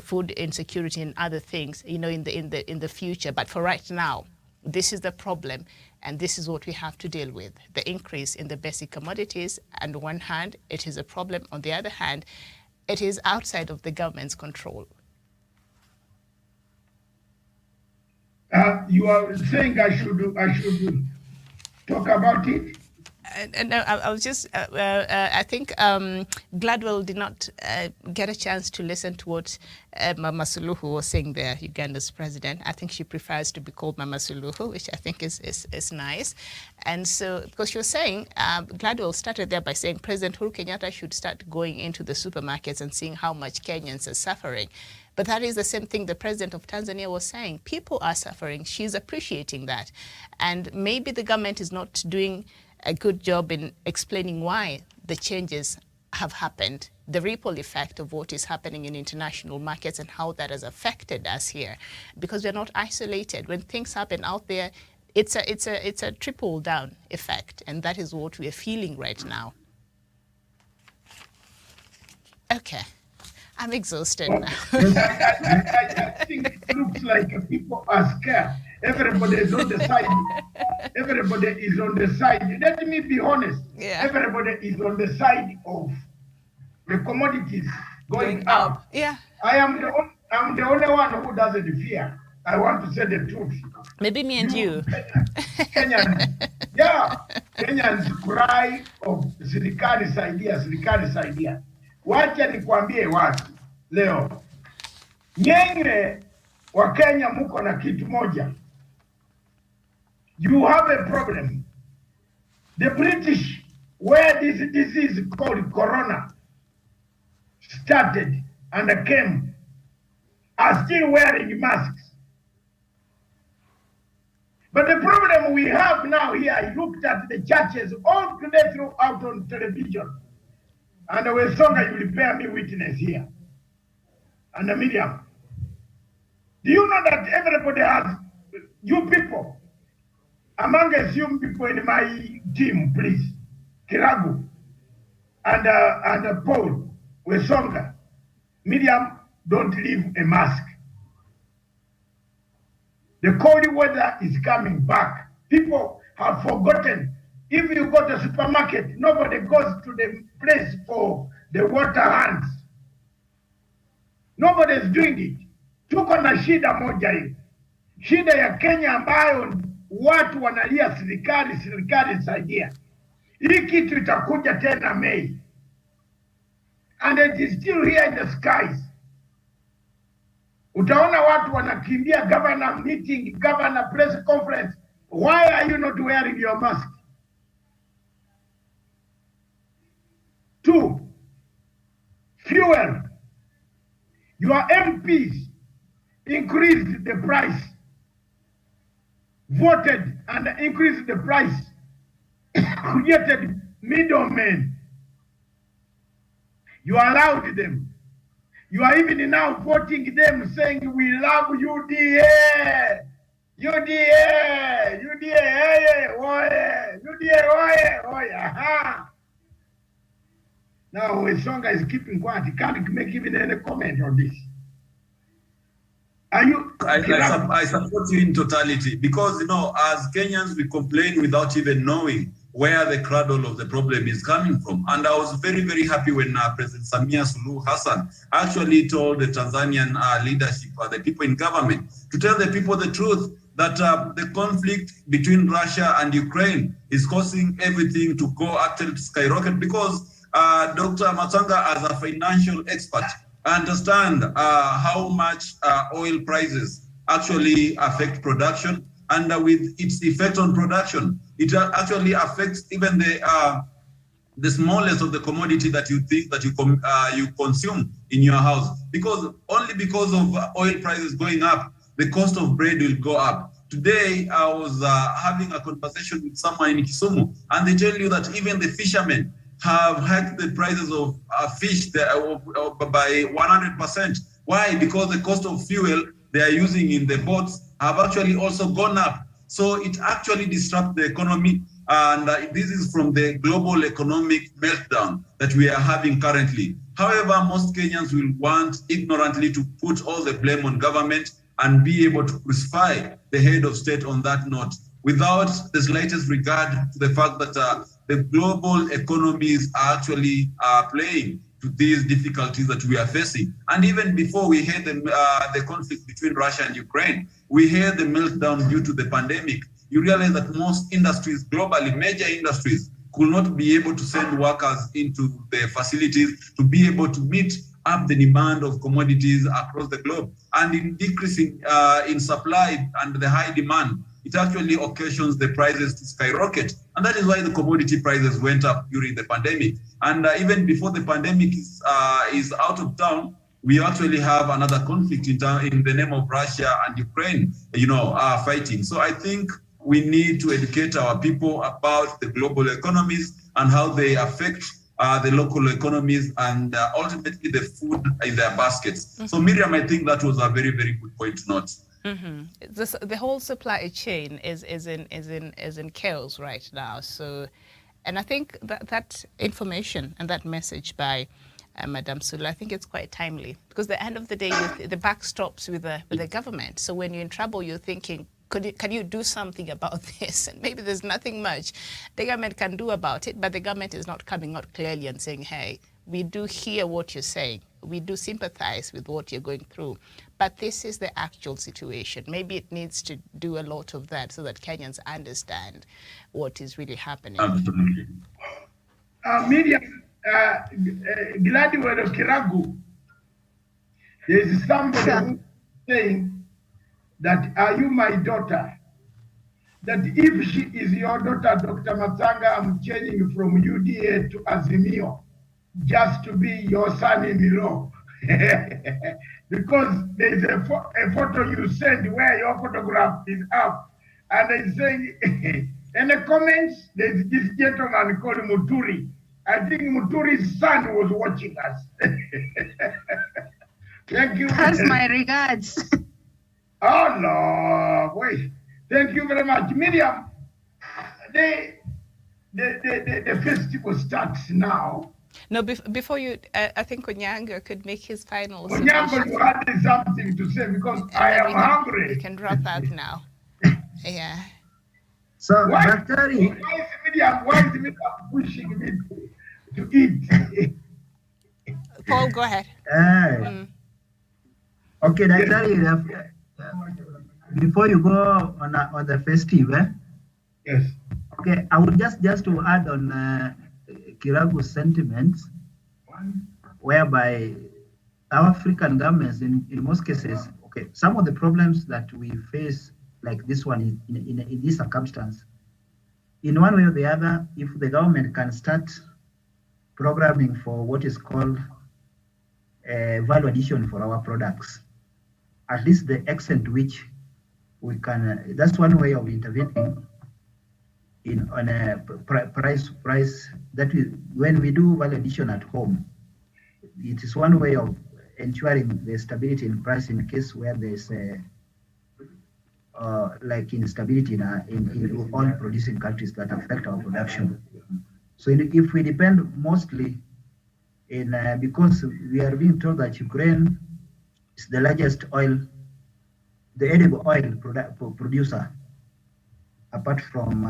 food insecurity and other things, in the future. But for right now, this is the problem, and this is what we have to deal with. The increase in the basic commodities. On one hand, it is a problem. On the other hand, it is outside of the government's control. You are saying I should talk about it? No, I was just, I think Gladwell did not get a chance to listen to what Mama Suluhu was saying there, Uganda's president. I think she prefers to be called Mama Suluhu, which I think is nice. And so, because you're saying, Gladwell started there by saying President Uhuru Kenyatta should start going into the supermarkets and seeing how much Kenyans are suffering. But that is the same thing the president of Tanzania was saying. People are suffering. She's appreciating that. And maybe the government is not doing a good job in explaining why the changes have happened, the ripple effect of what is happening in international markets and how that has affected us here. Because we're not isolated. When things happen out there, it's a triple down effect, and that is what we are feeling right now. Okay. I'm exhausted now. I think it looks like people are scared. Everybody is on the side. Everybody is on the side. Let me be honest. Yeah. Everybody is on the side of the commodities going up. Yeah. I'm the only one who doesn't fear. I want to say the truth. Maybe me and you. Kenyans, yeah. Kenyans cry of serikali saidia. Wacha nikwambie watu leo, nyenye wa Kenya muko na kitu moja. You have a problem. The British, where this disease called corona started and came, are still wearing masks. But the problem we have now here, I looked at the churches all today throughout on television. And Wesonga, you will bear me witness here. And Miriam, do you know that everybody has, you people, among us young people in my team, please, Kiragu, and Paul, Wesonga, Miriam, don't leave a mask. The cold weather is coming back. People have forgotten. If you go to the supermarket, nobody goes to the place for the water hands. Nobody is doing it. Tuko na shida moja hii. Shida ya Kenya ambayo watu wanalia serikali saidia. Hii kitu itakuja tena Mei. And it is still here in the skies. Utaona watu wanakimbia governor meeting, governor press conference. Why are you not wearing your mask? 2, fuel. Your MPs increased the price, voted and increased the price, created middlemen. You allowed them. You are even now voting them saying, we love UDA. UDA, aha. Now, Wesonga is keeping quiet. He can't make even any comment on this. Are you? I support you in totality because, as Kenyans, we complain without even knowing where the cradle of the problem is coming from. And I was very, very happy when President Samia Suluhu Hassan actually told the Tanzanian leadership, the people in government, to tell the people the truth that the conflict between Russia and Ukraine is causing everything to go actually to skyrocket because Dr. Matsanga, as a financial expert, understand how much oil prices actually affect production, and with its effect on production, it actually affects even the smallest of the commodity that you think that you consume in your house. Only because of oil prices going up, the cost of bread will go up. Today, I was having a conversation with someone in Kisumu, and they tell you that even the fishermen have hiked the prices of fish by 100%. Why? Because the cost of fuel they are using in the boats have actually also gone up. So it actually disrupts the economy. And this is from the global economic meltdown that we are having currently. However, most Kenyans will want ignorantly to put all the blame on government and be able to crucify the head of state on that note, without the slightest regard to the fact that the global economies are actually playing to these difficulties that we are facing. And even before we had the conflict between Russia and Ukraine, we had the meltdown due to the pandemic. You realize that most industries globally, major industries, could not be able to send workers into the facilities to be able to meet up the demand of commodities across the globe. And in decreasing in supply and the high demand, it actually occasions the prices to skyrocket. And that is why the commodity prices went up during the pandemic. And even before the pandemic is out of town, we actually have another conflict in the name of Russia and Ukraine, fighting. So I think we need to educate our people about the global economies and how they affect the local economies and ultimately the food in their baskets. Mm-hmm. So Miriam, I think that was a very, very good point to note. Mm-hmm. The whole supply chain is in chaos right now. So, and I think that information and that message by Madam Sula, I think it's quite timely, because at the end of the day, the buck stops with the government. So when you're in trouble, you're thinking, can you do something about this? And maybe there's nothing much the government can do about it, but the government is not coming out clearly and saying, hey, we do hear what you're saying. We do sympathize with what you're going through. But this is the actual situation. Maybe it needs to do a lot of that so that Kenyans understand what is really happening. Absolutely. Miriam, Gladiwell of Kiragu, there is somebody who saying that, are you my daughter? That if she is your daughter, Dr. Matsanga, I'm changing from UDA to Azimio just to be your son-in-law. Because there's a photo you sent where your photograph is up. And they say, in the comments, there's this gentleman called Muturi. I think Muturi's son was watching us. Thank you. That's my regards. Oh, no, wait. Thank you very much. Miriam, the festival starts now. No, before you, I think Onyango could make his final Onyango, you had something to say because I am hungry. You can drop out now. Yeah. So, why is Miriam pushing me to eat? Paul, go ahead. Okay, Daktari, before you go on the festive, Yes. Okay, I would just to add on Kiragu's sentiments, whereby our African governments, in most cases, okay, some of the problems that we face, like this one, in this circumstance, in one way or the other, if the government can start programming for what is called value addition for our products, at least the extent to which we can, that's one way of intervening on a price that we, when we do value addition at home, it is one way of ensuring the stability in price in case where there's like instability in oil producing countries that affect our production. So if we depend mostly in because we are being told that Ukraine is the largest the edible oil producer, apart from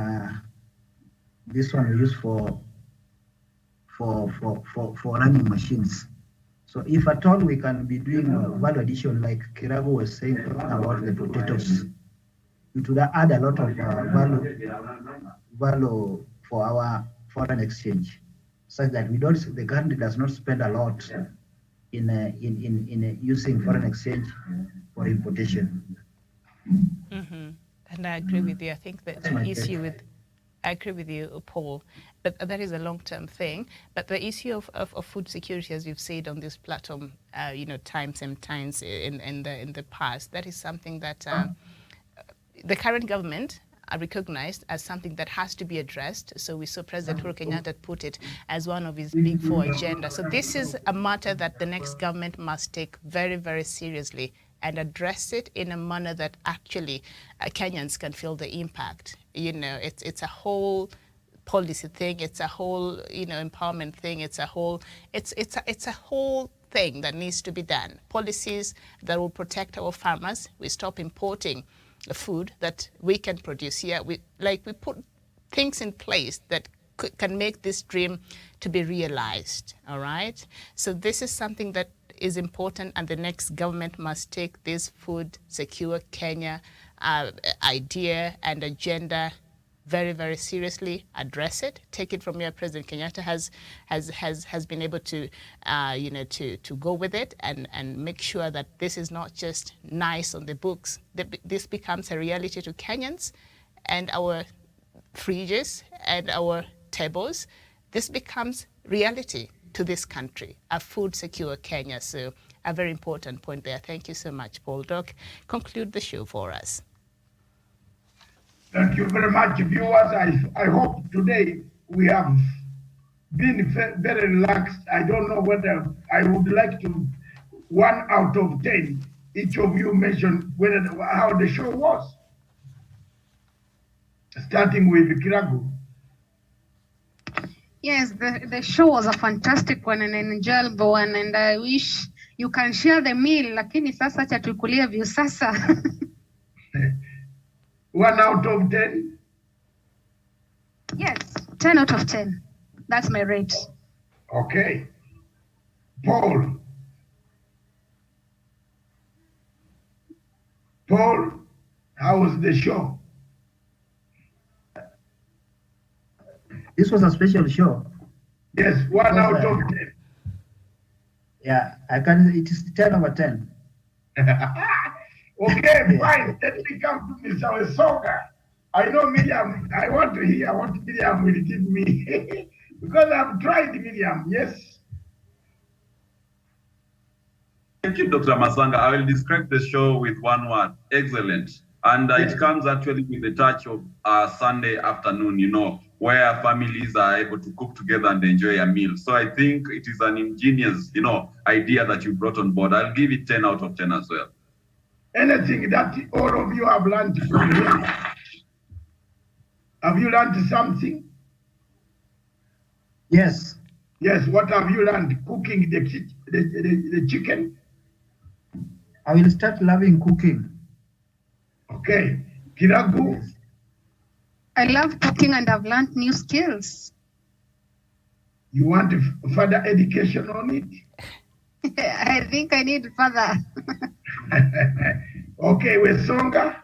this one we use for running machines. So if at all we can be doing value addition, like Kirago was saying about the potatoes, it would add a lot of value for our foreign exchange, such that the country does not spend a lot in using foreign exchange for importation. Mm-hmm. And I agree with you. I think that the issue with, I agree with you, Paul, but that is a long-term thing. But the issue of food security, as you've said on this platform, times and times in the past, that is something that the current government are recognized as something that has to be addressed. So we saw President Uhuru Kenyatta put it as one of his big four agenda. So this is a matter that the next government must take very, very seriously and address it in a manner that actually Kenyans can feel the impact. You know, it's a whole policy thing. It's a whole, you know, empowerment thing. It's a whole thing that needs to be done. Policies that will protect our farmers. We stop importing the food that we can produce here. We put things in place that can make this dream to be realized. All right. So this is something that is important, and the next government must take this food secure Kenya idea and agenda very, very seriously, address it, take it from where President Kenyatta has been able to, to go with it and make sure that this is not just nice on the books. This becomes a reality to Kenyans and our fridges and our tables. This becomes reality to this country, a food secure Kenya. So a very important point there. Thank you so much, Paul Doc. Conclude the show for us. Thank you very much, viewers. I hope today we have been very relaxed. I don't know whether I would like to, 1 out of 10, each of you mention how the show was. Starting with Kiragu. Yes, the show was a fantastic one and an enjoyable one, and I wish you can share the meal, lakini sasa cha tukulia view sasa. 1 out of 10? Yes, 10 out of 10. That's my rate. Okay. Paul, how was the show? This was a special show. Yes, 1 out of 10. Yeah, it is 10 over 10. Okay, fine. Let me come to Mr. Wesonga. I know Miriam. I want to hear what Miriam will give me because I've tried Miriam. Yes. Thank you, Dr. Matsanga. I will describe the show with one word: excellent. And it comes actually with the touch of Sunday afternoon, you know, where families are able to cook together and enjoy a meal. So I think it is an ingenious, you know, idea that you brought on board. I'll give it 10 out of 10 as well. Anything that all of you have learned from here? Have you learned something? Yes. Yes, what have you learned? Cooking the chicken? I will start loving cooking. Okay. Kiragu? Yes. I love cooking and I've learned new skills. You want further education on it? I think I need further. Okay, Wesonga?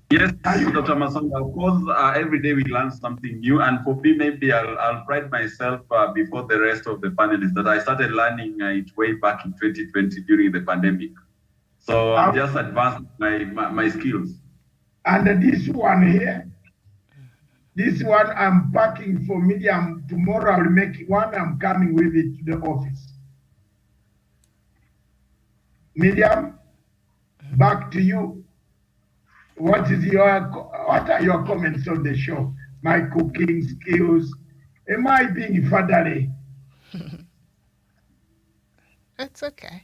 Yes, Dr. Matsanga. Of course, every day we learn something new. And for me, maybe I'll pride myself before the rest of the panelists that I started learning it way back in 2020 during the pandemic. So I'm just advanced my skills. And this one here, this one I'm packing for Miriam. Tomorrow I'll make one. I'm coming with it to the office. Miriam, back to you. What are your comments on the show? My cooking skills. Am I being fatherly? It's okay.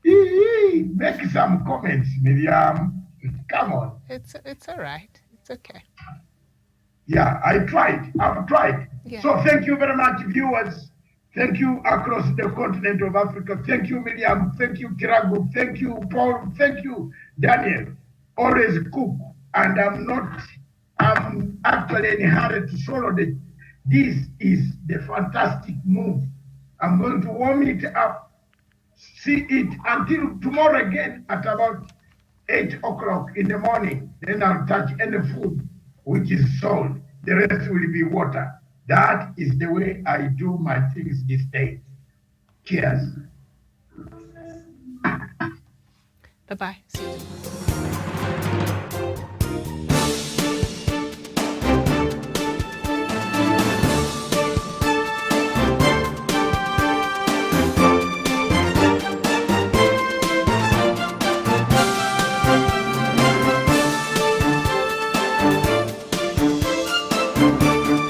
Make some comments, Miriam. Come on. It's all right. It's okay. Yeah, I've tried. Yeah. So thank you very much, viewers. Thank you across the continent of Africa. Thank you, Miriam. Thank you, Kiragu. Thank you, Paul. Thank you, Daniel. Always cook. And I'm actually in a hurry to swallow it. This is the fantastic move. I'm going to warm it up, see it until tomorrow again at about 8 o'clock in the morning. Then I'll touch any food which is salt. The rest will be water. That is the way I do my things these days. Cheers. Bye-bye. See you tomorrow.